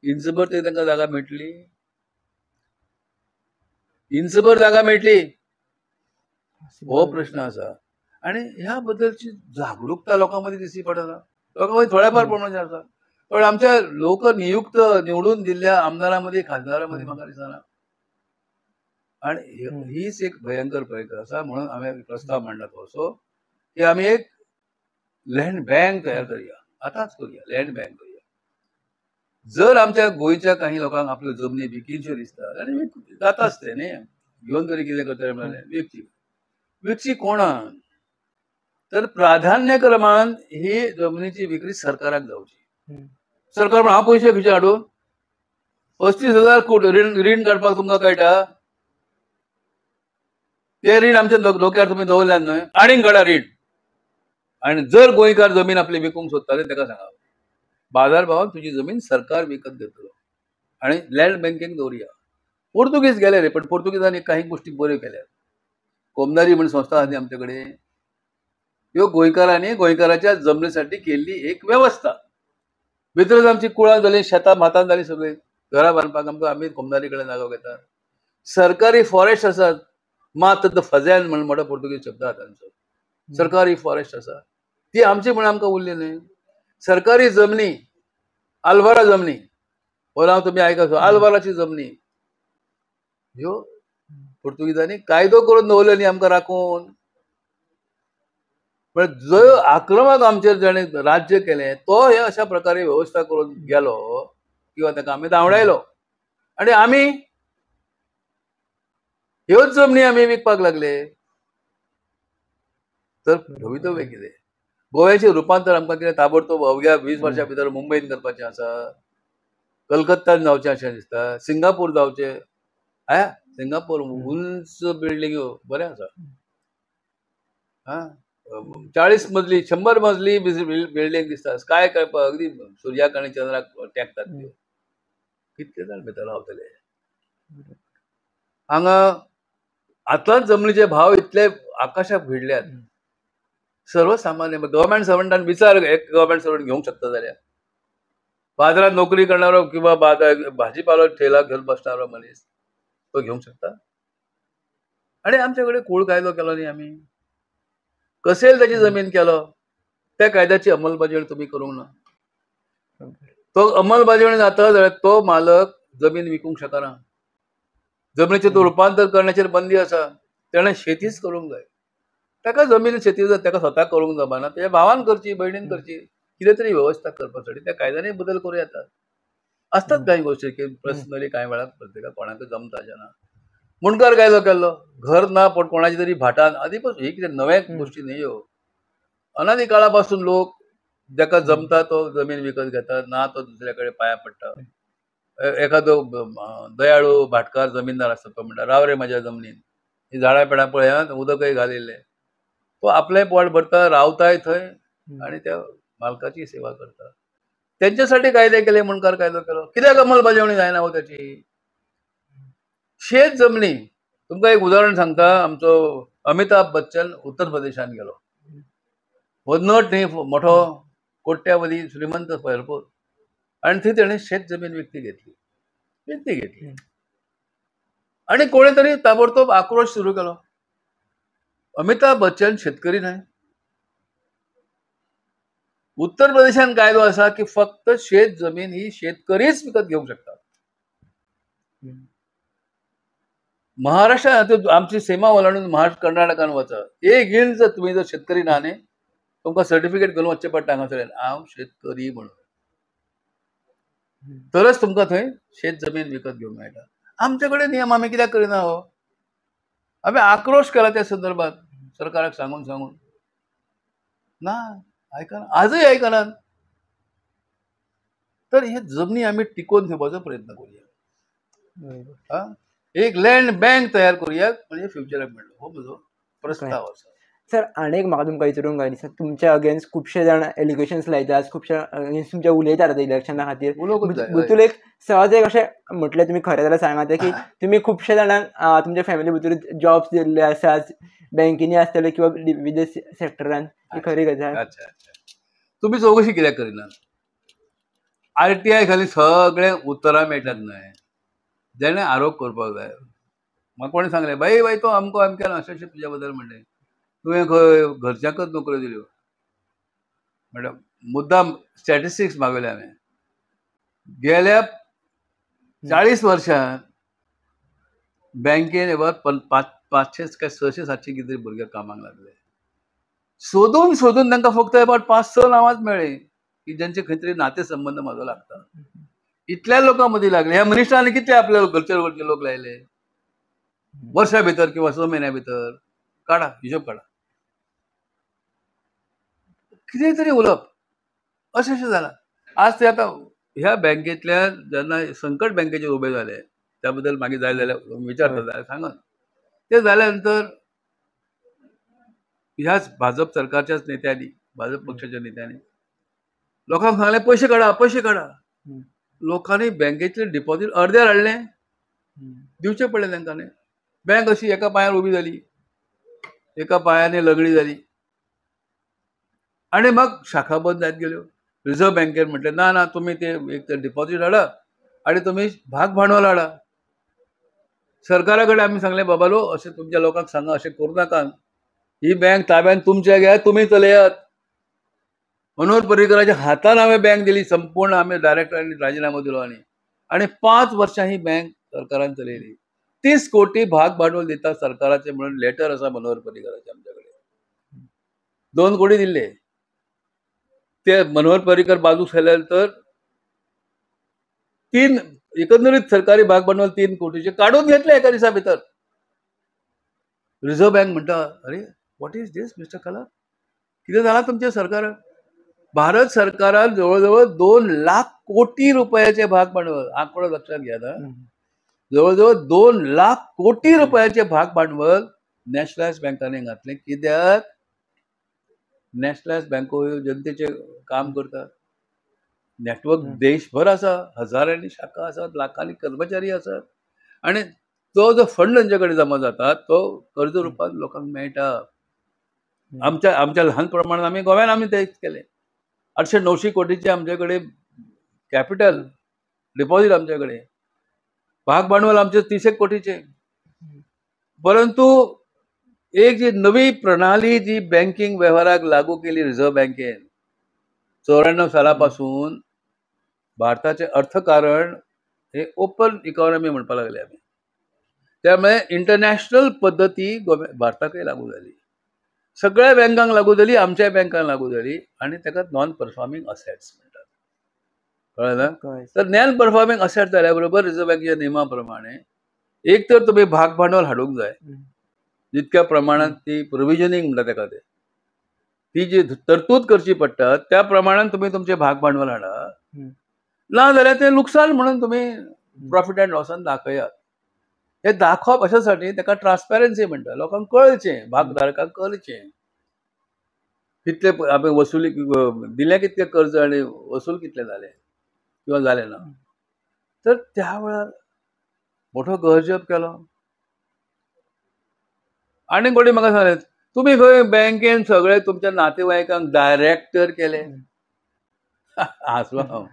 इंचभर तरी तांकां जागा मेळटली? इंचभर जागा मेळटली? हो प्रश्न आसा. आणि ह्या बद्दलची जागरूकता लोकांमध्ये दिसली पडना. लोकांमध्ये थोड्याफार प्रमाणात आसा, पण आमच्या लोक नियुक्त निवडून दिल्ल्या आमदारांमध्ये खासदारांमध्ये म्हाका दिसना. आणि हीच एक भयंकर प्रयत्न आसा. म्हणून आम्ही एक प्रस्ताव मांडला तो असो की आम्ही एक लँड बँक तयार करूया. आताच करूया, लँड बँक करूया. जर आमच्या गोंयच्या काही लोकांक आपल्यो जमनी विकीच्यो दिसतात, आनी जाताच ते न्ही, घेवन तरी कितें करतले म्हळ्यार विकची कोणाक? तर प्राधान्यक्रमान ही जमनीची विक्री सरकाराक जावची. सरकार म्हण हांव पयशे खंयचे हाडून 35,000 कोटी रीण काडपाक तुमकां कळटा? ते रीण आमच्या डोक्यार तुम्ही दवरल्यात न्हय, आनीक काडा रीण. आणि जर गोंयकार जमीन आपली विकूंक सोदताले ताका सांगा, बाजार भावान तुजी जमीन सरकार विकत घेतलो. आणि लँड बँकेक दवरुया. पोर्तुगीज गेले रे, पण पोर्तुगीजांनी काही गोष्टी बऱ्यो केल्यात. कोमदारी म्हणून संस्था आसा आमचे कडेन, ह्यो गोंयकारांनी गोंयकाराच्या जमनीसाठी केल्ली एक व्यवस्था. भितरच आमची कुळां जाली, शेतां भातां जाली, सगळे घरां बांदपाक आमकां आमी कोमदारी कडेन जागो घेतात. सरकारी फॉरेस्ट आसात, मात द फजेल म्हणून मोठो पोर्तुगीज शब्द आसा तांचो. सरकारी फॉरेस्ट आसा ती आमची म्हणून आमकां उरली न्हय. सरकारी जमनी, आल्वारा जमनी, हो नांव तुमी आयकला, आल्वाराची जमनी ह्यो पोर्तुगीजांनी कायदो करून दवरलो न्ही आमकां राखून. पण जो आक्रमक आमचेर जाणे राज्य केले तो हे अशा प्रकारे व्यवस्था करून गेलो किंवा ताका आमी धांवडायलो. आणि आमी ह्योच जमनी आमी विकपाक लागले. तर भवितव्य कितें? गोव्याचें रुपांतर आमकां कितें ताबडतोब अवघ्या 20 वर्सां भितर मुंबयन करपाचें आसा, कलकत्तान जावचें अशें दिसता, सिंगापूर जावचें. सिंगापूर उंच बिल्डिंग्यो बरें आसा. 40 मजली 100 मजली बिल्डिंग दिसता. स्काय करपाक अगदी सुर्याक आनी चंद्राक तेंकतात त्यो. कितले जाण भितर रावतले? हांगा आतांच जमनीचे भाव इतले आकाशाक भिडल्यात. सर्वसामान्य गव्हर्नमेंट सर्वंटान विचार, एक गव्हर्नमेंट सर्वंट घेवंक शकता जाल्यार बाजारात नोकरी करणारो किंवा भाजीपालो ठेला घेवन बसणारो मनीस तो घेवंक शकता. आणि आमचे कडेन कूळ कायदो केलो न्ही आमी. कसेल त्याची जमीन केलो, त्या कायद्याची अंमलबजावणी तुम्ही करूंक ना. तो अंमलबजावणी जाता जाल्यार तो मालक जमीन विकूंक शकना. जमनीचें तो रुपांतर करण्याचेर बंदी आसा. तेणें शेतीच करूंक जाय. ताका जमीन शेती जर ताका स्वताक करूंक जमना, तेच्या भावान करची, भयणीन करची, कितें तरी व्यवस्था करपासाठी त्या कायद्यानय बदल करूं येतात. असतात काही गोष्टी की पर्सनली कांय वेळार प्रत्येकाक कोणाक जमता जेन्ना मुणकार कायदो केल्लो, घर ना पण कोणाची तरी भाटान, आदीपासून ही कितें नव्या गोष्टी न्ही ह्यो. अनादी काळा पासून लोक जाका जमता तो जमीन विकत घेतात, ना तो दुसऱ्या कडेन पांया पडटा. एखादो दयाळू भाटकार जमीनदार आसता तो म्हणटा राव रे म्हाज्या जमनीन, ही झाडां पेडां पळयात उदकय घालिल्लें तो आपलें पोट भरता रावताय थंय आनी त्या मालकाची सेवा करता त्यांच्यासाठी कायदे केले मुणकार कायदो केलो कित्याक अंमलबजावणी जायना हो त्याची शेत जमनी तुमकां एक उदाहरण सांगता आमचो अमिताभ बच्चन उत्तर प्रदेशान गेलो वदनट न्ही मोठो कोट्यावधी श्रीमंत भरपूर आणि थंय तेणें शेत जमीन विकती घेतली आणि कोणी तरी ताबडतोब आक्रोश सुरू केलो अमिताभ बच्चन शेतकरी नाही उत्तर प्रदेशात कायदो असा की फक्त शेत जमीन ही शेतकरीच विकत घेऊ शकतात महाराष्ट्रात आमची सीमा ओलांडून महाराष्ट्र कर्नाटकान वचा एक इंच तुम्ही जर शेतकरी ना न्ही तुमकां सर्टिफिकेट घेवन वचचें पडटा हांगासर हांव शेतकरी म्हणून तरच तुमकां थंय शेत जमीन विकत घेवंक मेळटा आमचे कडेन नियम आमी कित्याक करिना हो आमी आक्रोश केला त्या संदर्भात सरकाराक सांगून ना आयकना आजय आयकनात तर हे जमनी आमी टिकोवन ठेवपाचो प्रयत्न करूया एक लँड बँक तयार करूया म्हणजे फ्युचराक मेळटलो हो म्हजो प्रस्ताव आसा सर आनीक म्हाका तुमकां विचारूंक जाय दिसता तुमच्या अगेन्स्ट खुबशे जाण एलिगेशन्स लायतात खुबशे अगेन्स्ट तुमच्या उलयतात आतां इलेक्शना खातीर भितूर एक सहज एक अशें म्हटलें तुमी खरें जाल्यार सांगात की तुमी खुबशे जाणांक तुमच्या फॅमिली भितर जॉब्स दिल्ले आसात बँकेनी आसतले किंवा विविध सेक्टरान ही खरी गजाल तुमी चवकशी कित्याक करिना RTI खाली सगळे उतरां मेळटात न्हय जेणे आरोप करपाक जाय म्हाका कोणी सांगलें बाई तो अमको अमकेन अशें तुज्या बद्दल म्हणलें तुवें खंय घरच्यांकच नोकऱ्यो दिल्यो मॅडम मुद्दाम स्टॅटिस्टिक्स मागयले हांवें गेल्या 40 वर्षांत बँकेन 500 काय 600-700 कितें भुरगे कामाक लागले सोदून तांकां फक्त अबाउट 5-6 नांवांच मेळ्ळी की ज्यांचे खंय तरी नाते संबंध म्हाजो लागता इतल्या लोकां मदीं लागले ह्या मिनिस्टरांनी कितले आपले घरचे लोक लायले वर्सा भितर किंवा 6 म्हयन्या भितर काडा हिशोब काडा कितें तरी उलोवप अशें जालां आज ते आतां ह्या बँकेंतल्यान जेन्ना संकट बँकेचेर उबे जाले त्या बद्दल मागीर जाय जाल्यार विचारता जाल्यार सांगात ते जाल्या नंतर ह्याच भाजप सरकारच्याच नेत्यांनी भाजप पक्षाच्या नेत्यांनी लोकांक सांगलें पैसे काडा लोकांनी बँकेतले डिपॉझिट अर्द्यार हाडलें दिवचे पडले तांकां न्ही बँक अशी एका पांयार उबी जाली एका पांयानी लगडी जाली आणि मग शाखा बंद जायत गेल्यो रिझर्व्ह बँकेन म्हटलें ना तुम्ही ते एक तर डिपॉझिट हाडा आणि तुम्ही भाग भांडवल हाडा सरकारा कडेन आमी सांगलें बाबालो अशें तुमच्या लोकांक सांगा अशें करूं नाका ही बँक ताब्यान तुमच्या घेयात तुमी चलयात मनोहर पर्रीकराच्या हातान हांवें बँक दिली संपूर्ण आमी डायरेक्टरांनी राजिनामो दिलो आनी 5 वर्सां ही बँक सरकारान चलयली 30 कोटी भाग भांडवल दिता सरकाराचे म्हणून लेटर आसा मनोहर पर्रीकराचे आमच्या कडेन 2 कोटी दिल्ले ते मनोहर पर्रीकर बाजूक केले तर 3 एकंदरीत सरकारी भाग भांडवल 3 कोटीचे काढून घेतले एका दिसा भितर रिझर्व्ह बँक म्हणटा अरे व्हॉट इज दिस मिस्टर कला कितें जालां तुमच्या सरकाराक भारत सरकारान जवळजवळ 2 लाख कोटी रुपयाचे भाग भांडवल आंकडो लक्षात घ्या ना जवळजवळ 2 लाख कोटी रुपयाचे भाग भांडवल नॅशनलाइज बँकांनी घातले कित्याक नॅशनलाइज बँको जनतेचे काम करतात नेटवर्क देशभर आसा हजारांनी शाखा आसात लाखांनी कर्मचारी आसात आणि तो जो फंड तांच्याकडे जमा जाता तो कर्ज रुपात लोकांक मेळटा आमच्या लहान प्रमाणात आमी गोव्यान आमी तेच केले 800-900 कोटीचे आमच्याकडे कॅपिटल डिपॉझिट आमच्याकडे भाग भांडवल आमचे 30 कोटीचे परंतु एक जी नवी प्रणाली जी बँकिंग व्यवहाराक लागू केली रिझर्व्ह बँकेन 94 सालापासून भारताचे अर्थकारण हे ओपन इकॉनॉमी म्हणपाक लागले आमी त्यामुळे इंटरनॅशनल पद्धती भारताकय लागू जाली सगळ्या बँकांक लागू जाली आमच्या बँकांक लागू जाली आणि ताका नॉन परफॉर्मिंग असेट्स म्हणटात कळ्ळें तर नॉन परफॉर्मिंग असेट जाल्या बरोबर रिझर्व्ह बँकेच्या नियमा प्रमाणे एक तर तुम्ही भाग भांडवल हाडूंक जाय जितक्या प्रमाणात ती प्रोव्हिजनिंग म्हणटा ताका ते ती जी तरतूद करची पडटा त्या प्रमाणात तुम्ही तुमचे भाग भांडवल हाडा ना जाल्यार ते लुकसाण म्हणून तुम्ही प्रॉफिट अँड लॉसान दाखयात हे दाखोवप अशासाठी ताका ट्रान्सपॅरन्सी म्हणटा, लोकांक कळचें, भागधारकांक कळचें कितले आपण वसुली दिले, कितले कर्ज आणि वसूल कितले झाले किंवा झाले ना. तर त्या वेळार मोठो गजब केलो. आनी कोणी म्हाका सांगलें, तुम्ही खंय बँकेन सगळे तुमच्या नातेवाईकांक डायरेक्टर केले. हांसलो हांव.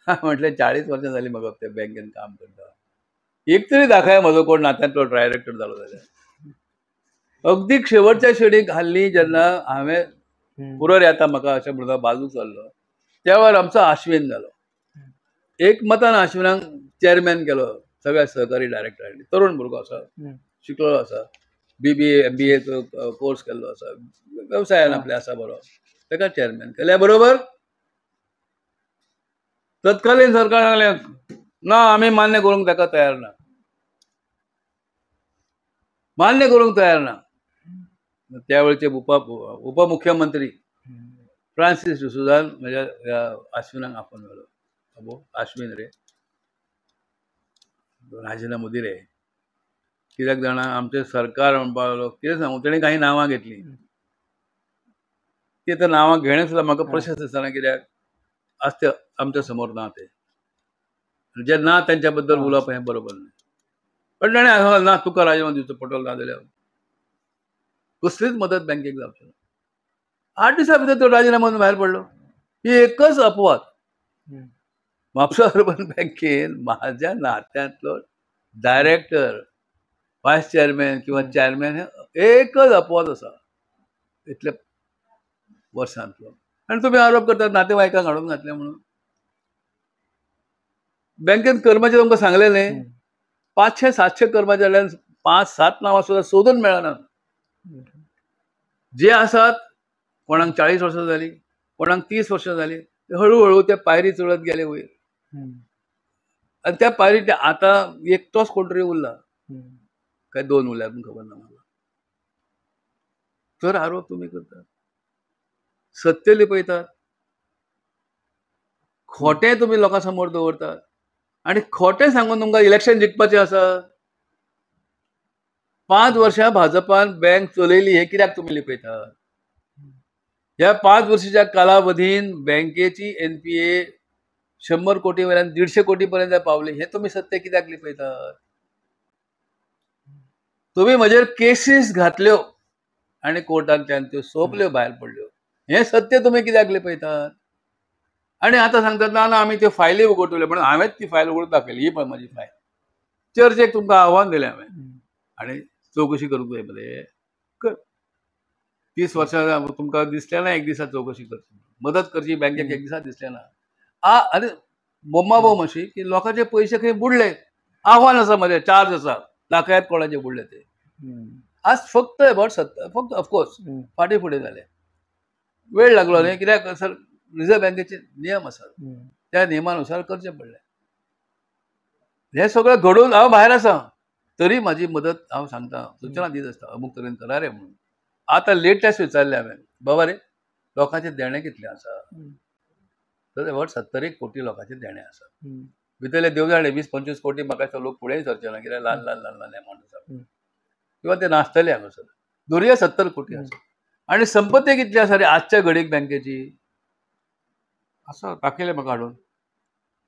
म्हटलें 40 वर्सां जालीं म्हाका त्या बँकेन काम करता. एक तरी दाखया म्हजो कोण नात्यांतलो डायरेक्टर जालो जाल्यार. अगदी शेवटच्या शेडीक हाल्ली जेन्ना हांवें पुरर येता म्हाका अशें म्हणून बाजूक चल्लो, त्या वेळार आमचो आश्विन जालो. एक मतान आश्विनाक चेअरमॅन केलो सगळ्या सहकारी डायरेक्टरांनी. तरुण भुरगो आसा, शिकलेलो आसा, BBA MBAचो कोर्स केल्लो आसा, वेवसायान आपले आसा बरो, ताका चेअरमॅन केल्या बरोबर तत्कालीन सरकार सांगलें ना, आमी मान्य करूंक ताका तयार ना, मान्य करूंक तयार ना. त्यावेळचे उपमुख्यमंत्री फ्रान्सिस डिसोझान म्हज्या आश्विनाक आपोवन व्हेलो. अबो आश्विन रे, राजिनामो दी रे. कित्याक जाणा, आमचें सरकार म्हणपाक लागलो, कितें सांगू, तेणी काही नांवां घेतलीं. ती आतां नांवां घेणें सुद्दां म्हाका प्रशस्त दिसना, कित्याक आज ते आमच्या समोर ना, ते जे ना तेंच्या बद्दल उलोवप हें बरोबर न्ही. पण ताणें सांगलें ना, तुका राजिनामो दिवचो पडटलो, ना जाल्यार कसलीच मदत बँकेक जावची ना. 8 दिसां भितर तो राजिनामो भायर पडलो. ही एकच अपवाद. म्हापसा अर्बन बँकेन म्हाज्या नात्यांतलो डायरेक्टर, व्हायस चेअरमॅन किंवा चेअरमॅन हे एकच अपवाद आसा इतल्या वर्सांतलो. आनी तुमी आरोप करतात नातेवाईकांक हाडून घातले म्हणून. बँकेन कर्मचारी तुमकां सांगलें न्ही, 500-700 कर्मचाऱ्यांक 5-7 नांवां सुद्दां सोदून मेळनात. जे आसात, कोणाक 40 वर्सां जालीं, कोणाक 30 वर्सां जालीं, हळूहळू ते पायरी चडत गेले वयर. आनी त्या पायरी आतां एकटोच कोण तरी उरला काय 2 उरल्यात खबर ना म्हाका. तर आरोप तुमी करतात, सत्य लिपयतात, खोटें तुमी लोकां समोर दवरतात आनी खोटें सांगून तुमकां इलेक्शन जिखपाचें आसा. 5 वर्सां भाजपान बँक चलयली हें कित्याक तुमी लिपयतात? ह्या 5 वर्षाच्या कालावधीन बँकेची NPA 100 कोटी वयल्यान 150 कोटी पर्यंत पावली, हे तुमी सत्य कित्याक लिपयतात? तुम्ही म्हजेर केसीस घातल्यो आनी कोर्टांतल्यान त्यो सोंपल्यो, भायर पडल्यो, हे सत्य तुम्ही कित्याक लिपयतात? आनी आतां सांगतात ना ना आमी त्यो फायली उगडटले, म्हणून हांवेंच ती फायल उगडून दाखयली, ही पळय म्हजी फायल. चर्चेक तुमकां आव्हान दिलें हांवें आनी चौकशी करूंक जाय मरे. कर 30 वर्सां तुमकां दिसलें ना एक दिसा चौकशी करची, मदत करची बँकेक एक दिसा दिसलें ना. आनी बोम्माबोम अशी की लोकांचे पयशे खंय बुडले. आव्हान आसा म्हजें, चार्ज आसा, दाखयात कोणाचे बुडले ते. आज फक्त अबाउट 70, फक्त ऑफकोर्स फाटी फुडें जाले, वेळ लागलो न्ही, कित्याक सर रिझर्व्ह बँकेचे नियम आसात, त्या नियमानुसार करचें पडलें. हे सगळें घडोवन हांव भायर आसा, तरी म्हाजी मदत हांव सांगता, सूचना दीत आसता, अमूक तरेन करा रे म्हणून. आतां लेटेस्ट विचारलें हांवें, बाबा रे लोकांचे देणे कितले आसा? तर अबाउट 70 कोटी लोकांचे देणे आसा. भितरले देव जाणे 20-25 कोटी म्हाका लोक फुडें सरचे ना, कित्याक ल्हान ल्हान ल्हान ल्हान अमावंट आसा किंवा ते नासतले हांगासर. धरया 70 कोटी आसा. आनी संपत्ती कितली आसा रे आजच्या घडीक बँकेची? आसा दाखयलें म्हाका हाडून,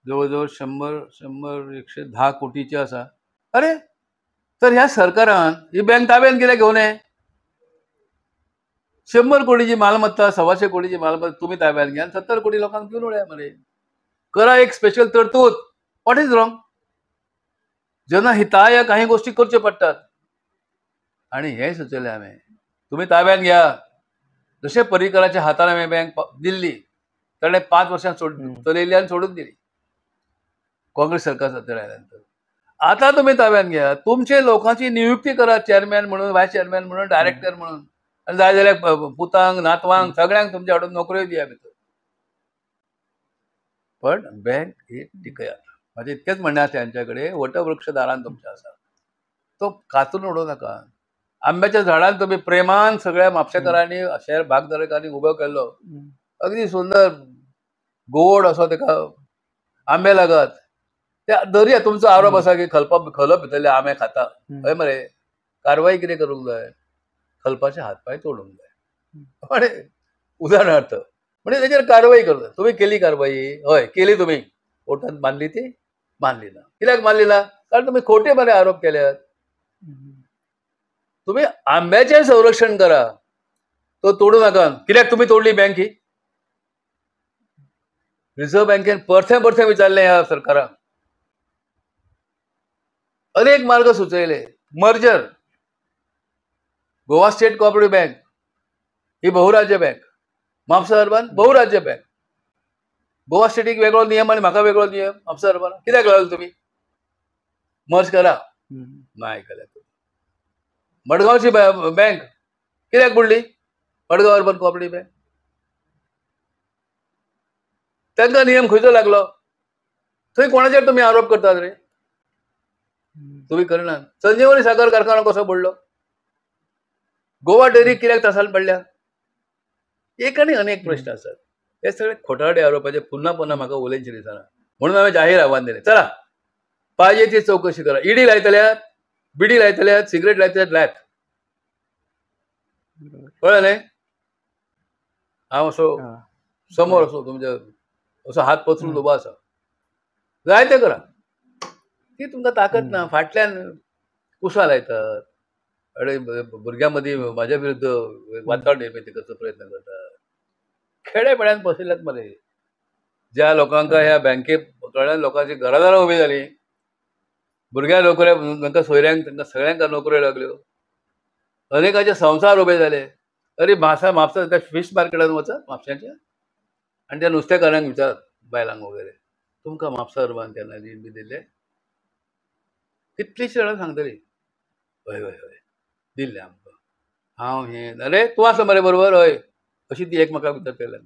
जवळ जवळ 100-110 कोटीची आसा. अरे तर ह्या सरकारान ही बँक ताब्यान कित्याक घेवं नये? 100 कोटीची मालमत्ता, 125 कोटीची मालमत्ता तुम्ही ताब्यान घ्या, 70 कोटी लोकांक घेऊन उडया मरे. करा एक स्पेशल तरतूद. What is wrong? जनहिताय काही गोष्टी करच्यो पडटात आणि हे सुचयलें हांवें, तुम्ही ताब्यान घ्या. जशे पर्रीकराच्या हातान हांवें बँक दिल्ली, ताणें 5 वर्सां चलयली आनी सोडून दिली काँग्रेस सरकार सत्तेर आयल्यानंतर. आता तुम्ही ताब्यान घ्या, तुमचे लोकांची नियुक्ती करा, चेअरमॅन म्हणून, व्हायस चेअरमॅन म्हणून, डायरेक्टर म्हणून, आनी जाय जाल्यार पुतांक नातवांक सगळ्यांक तुमच्या हाडून नोकऱ्यो दिया भितर. पण बँक ही टिकयात. माझे इतकेच म्हणणें आसा त्यांच्याकडे, वटवृक्ष दारान तुमच्या आसा, तो कातून उडोवं नाका. आंब्याच्या झाडान तुम्ही प्रेमान सगळ्या म्हापशेकारांनी, शहर भागधारकांनी उबो केल्लो, अगदी सुंदर गोड असो ताका आंबे लागत, धरया तुमचो आरोप आसा की खलप भितरले आंबे खाता हय मरे कारवाई कितें करूंक जाय खलपाचे हातपाय तोडूंक जाय म्हणजे उदाहरणार्थ म्हणजे त्याच्यावर कारवाई करता तुम्ही केली कारवाई हय केली तुम्ही कोर्टात मानली ती मानली ना कित्याक मानली ना कारण तुम्ही खोटे बरे आरोप केल्यात तुम्ही आंब्याचे संरक्षण करा तो तोडू नका कित्याक तुम्ही तोडली बँक ही रिझर्व्ह बँकेन परथे विचारले ह्या सरकाराक अनेक मार्ग सुचयले merger Goa state cooperative bank ही बहुराज्य बँक म्हापसा अर्बन बहुराज्य बँक गोवा स्टेटीक वेगळो नियम आणि म्हाका वेगळो नियम म्हापसा अर्बन कित्याक लागलो तुम्ही मर्ज करा नाही केल्या मडगावची बँक कित्याक बुडली मडगाव अर्बन कोऑपरेटिव्ह बँक त्यांचा नियम खंयचो लागलो थंय कोणाचेर तुम्ही आरोप करतात रे तुम्ही करना संजीवनी साखर कारखानो कसो पडलो गोवा डेअरी कित्याक त्रासान पडल्या एक आणि अनेक प्रश्न असतात हे सगळे खोटारडे आरोपाचे पुन्हा म्हाका उलयचे दिसना म्हणून हांवें जाहीर आव्हान दिलें चला पाहिजे ती चौकशी करा ईडी लायतल्यात बिडी लायतल्यात सिगरेट लायतल्यात लायत कळ्ळें न्ही हांव असो समोर असो तुमच्या असो हात पसरून उबो आसा जाय तें करा ती तुमकां ताकद ना फाटल्यान कुसा लायतात आणि भुरग्यां मदीं म्हाज्या विरुद्ध वातावरण निर्मिती करचो प्रयत्न करतात खेडेपेड्यान बसयल्यात मरे ज्या लोकांक ह्या बँके कडल्यान लोकांची घरादारां उबी जालीं भुरग्यां नोकऱ्या तांकां सोयऱ्यांक तांकां सगळ्यांक नोकऱ्यो लागल्यो अनेकांचे संसार उबे जाले अरे म्हापसा त्या फिश मार्केटान वचात म्हापशाच्या आनी त्या नुस्तेकारांक विचारात बायलांक वगैरे तुमकां म्हापसा अर्बान केन्ना रीण बी दिल्ले कितलींशीं जाणां सांगतलीं हय हय हय दिल्ले आमकां हांव हें अरे तूं आसा मरे बरोबर हय अशी ती एकमेकाक विचारतले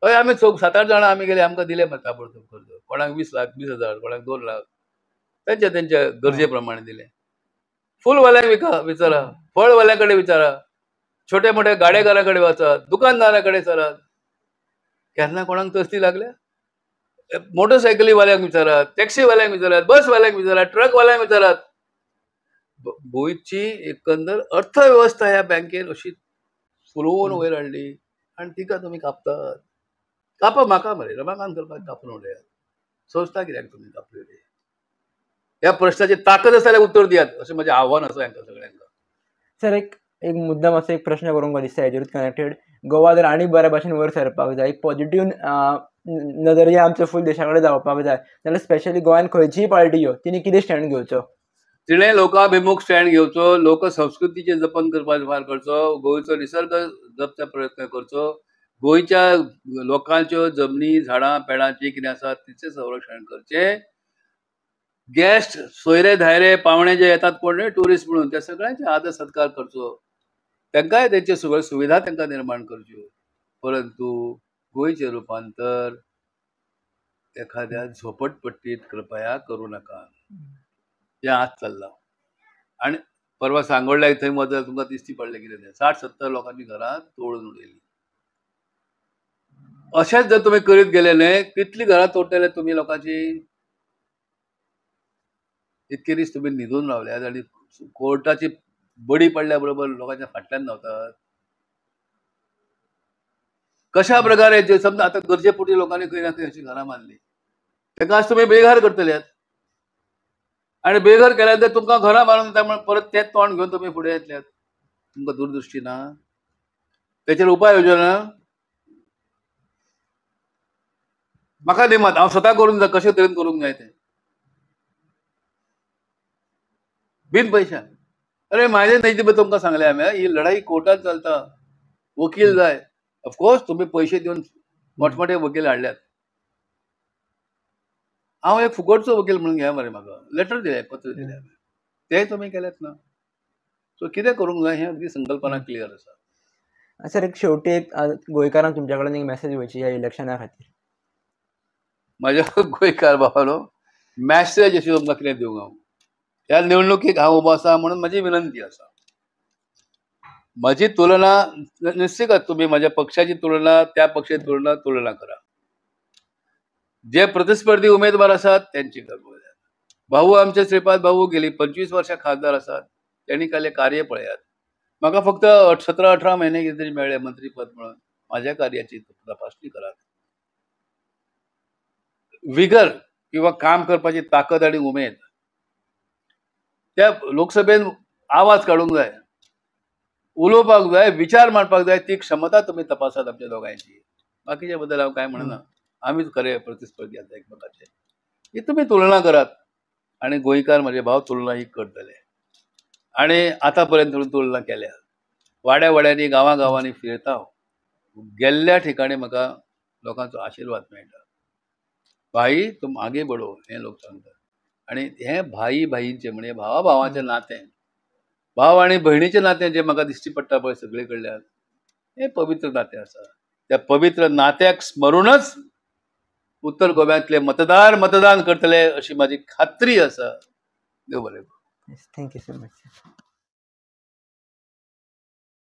हय आमी 7-8 जाणां आमी गेले आमकां दिले मरे ताबडतोब कर्ज कोणाक 20 लाख 20,000 कोणाक 2 लाख तेंच्या गरजे प्रमाणे दिले फुलवाल्यांक विचारा फळवाल्या कडेन विचारा छोटे मोठे गाडेकारां कडेन वचात दुकानदारा कडेन चलात केन्ना कोणाक तस्ती लागल्या मोटरसायकलीवाल्यांक विचारात टॅक्सीवाल्यांक विचारात बसवाल्यांक विचारात ट्रकवाल्यांक विचारात गोंयची एकंदर अर्थव्यवस्था ह्या बँकेन अशी फुलोवन वयर हाडली आनी तिका तुमी कापतात कापा म्हाका मरे रमाकांत करपाक कापून उडयात संस्था कित्याक तुमी कापलेली ह्या प्रश्नाची ताकद आसा जाल्यार उत्तर दियात अशें म्हजें आव्हान आसा हांकां सगळ्यांक सर एक मुद्दाम असो एक प्रश्न करूंक दिसता हेजेरूच कनेक्टेड गोवा जर आनी बऱ्या भाशेन वयर सरपाक जाय एक पॉझिटिव्ह नजरिया आमच्या फूल देशा कडेन जावपाक जाय जाल्यार स्पेशली गोंयान खंयचीय पार्टी यो तिणी कितें स्टँड घेवचो तिणें लोकाभिमुख स्टँड घेवचो लोकसंस्कृतीचे जपन करपाचो भार करचो गोंयचो निसर्ग जपचा प्रयत्न करचो गोंयच्या लोकांच्यो जमनी झाडां पेडांची कितें आसा तिचें संरक्षण करचें गेस्ट सोयरे धायरे पावणे जे येतात कोण टुरिस्ट म्हणून त्या सगळ्यांचे आदर सत्कार करचो तांकांय तेंचे सगळ्यो सुविधा तांकां निर्माण करच्यो परंतु गोंयचें रुपांतर एखाद्या झोपटपट्टीत कृपया करू नका हें आज चल्लां आनी परवा सांगोडल्याक थंय मदत तुमकां दिश्टी पडलें कितें तें 60-70 लोकांनी घरां तोडून उडयलीं अशेंच जर तुमी करीत गेले न्हय कितलीं घरां तोडटले तुमी लोकांची इतके दीस तुम्ही न्हिदून रावल्यात आनी कोर्टाची बडी पडल्या बरोबर लोकांच्या फाटल्यान धांवतात कशा प्रकारे जे समजा आता गरजेपोटी लोकांनी खंय ना खंय अशी घरां बांदली ताका आज तुम्ही बेघर करतल्यात आनी बेघर केल्यानंतर तुमकां घरां बांदून दिता म्हण परत तेच तोंड घेवन तुमी फुडें येतल्यात तुमकां दूरदृश्टी ना तेचेर उपाय योजना म्हाका दिमात हांव स्वता करून कशे तरेन करूंक जाय तें बिन पैशान अरे माझे नाही तुमकां सांगले आम्ही ही लढाई कोर्टात चलता वकील जाय ऑफकोर्स तुम्ही पैसे देऊन मोठमोठे वकील हाडल्यात हांव एक फुकटचो वकील म्हणून घ्या मरे म्हाका लेटर दिलें पत्र दिलें ते तुम्ही केलेत ना सो कितें करूंक जाय हें अगदी संकल्पना क्लियर आसा सर एक शेवटी एक गोंयकारांक तुमच्या कडेन एक मॅसेज वयची ह्या इलेक्शना खातीर म्हाज्या गोंयकार बाबालो मॅसेज अशी तुमकां कितें दिवंक हांव ह्या निवडणुकीक हांव उबो आसा म्हणून म्हजी विनंती आसा म्हजी तुलना निश्चितच तुम्ही माझ्या पक्षाची तुलना त्या पक्षाची तुलना करा जे प्रतिस्पर्धी उमेदवार असतात त्यांची करपा भाऊ आमचे श्रीपाद भाऊ गेली 25 वर्षां खासदार असतात. त्यांनी केले कार्य पळयात. म्हाका फक्त 17-18 महिने कितें तरी मेळ्ळे मंत्रीपद म्हणून. माझ्या कार्याची तपासणी करात. विगर किंवा काम करपाची ताकद आणि उमेद त्या लोकसभेन आवाज काढूंक जाय, उलोवपाक जाय, विचार मांडपाक जाय. ती क्षमता तुम्ही तपासात आमच्या दोघांची. बाकीच्या बद्दल हांव काय म्हणना. आमीच खरे प्रतिस्पर्धी आसा एकमेकाचे. ही तुम्ही तुलना करात आणि गोंयकार म्हजे भाव तुलना ही करतले आणि आतापर्यंत तुलना केल्या. वाड्या वाड्यांनी गांवांनी फिरता गेल्ल्या ठिकाणी म्हाका लोकांचो आशीर्वाद मेळटा. भाई तुम आगे बढो हे लोक सांगतात. आणि हे भाई भाईंचे म्हणजे भावा भावांचे नातें, भाव आणि भयणीचे नातें जे म्हाका दिश्टी पडटा पळय सगळे कडल्यान, हे पवित्र नातें आसा. त्या पवित्र नात्याक स्मरूनच उत्तर गोव्यातले मतदार मतदान करतले अशी माझी खात्री आसा. देव बरें करूं. Thank you so much.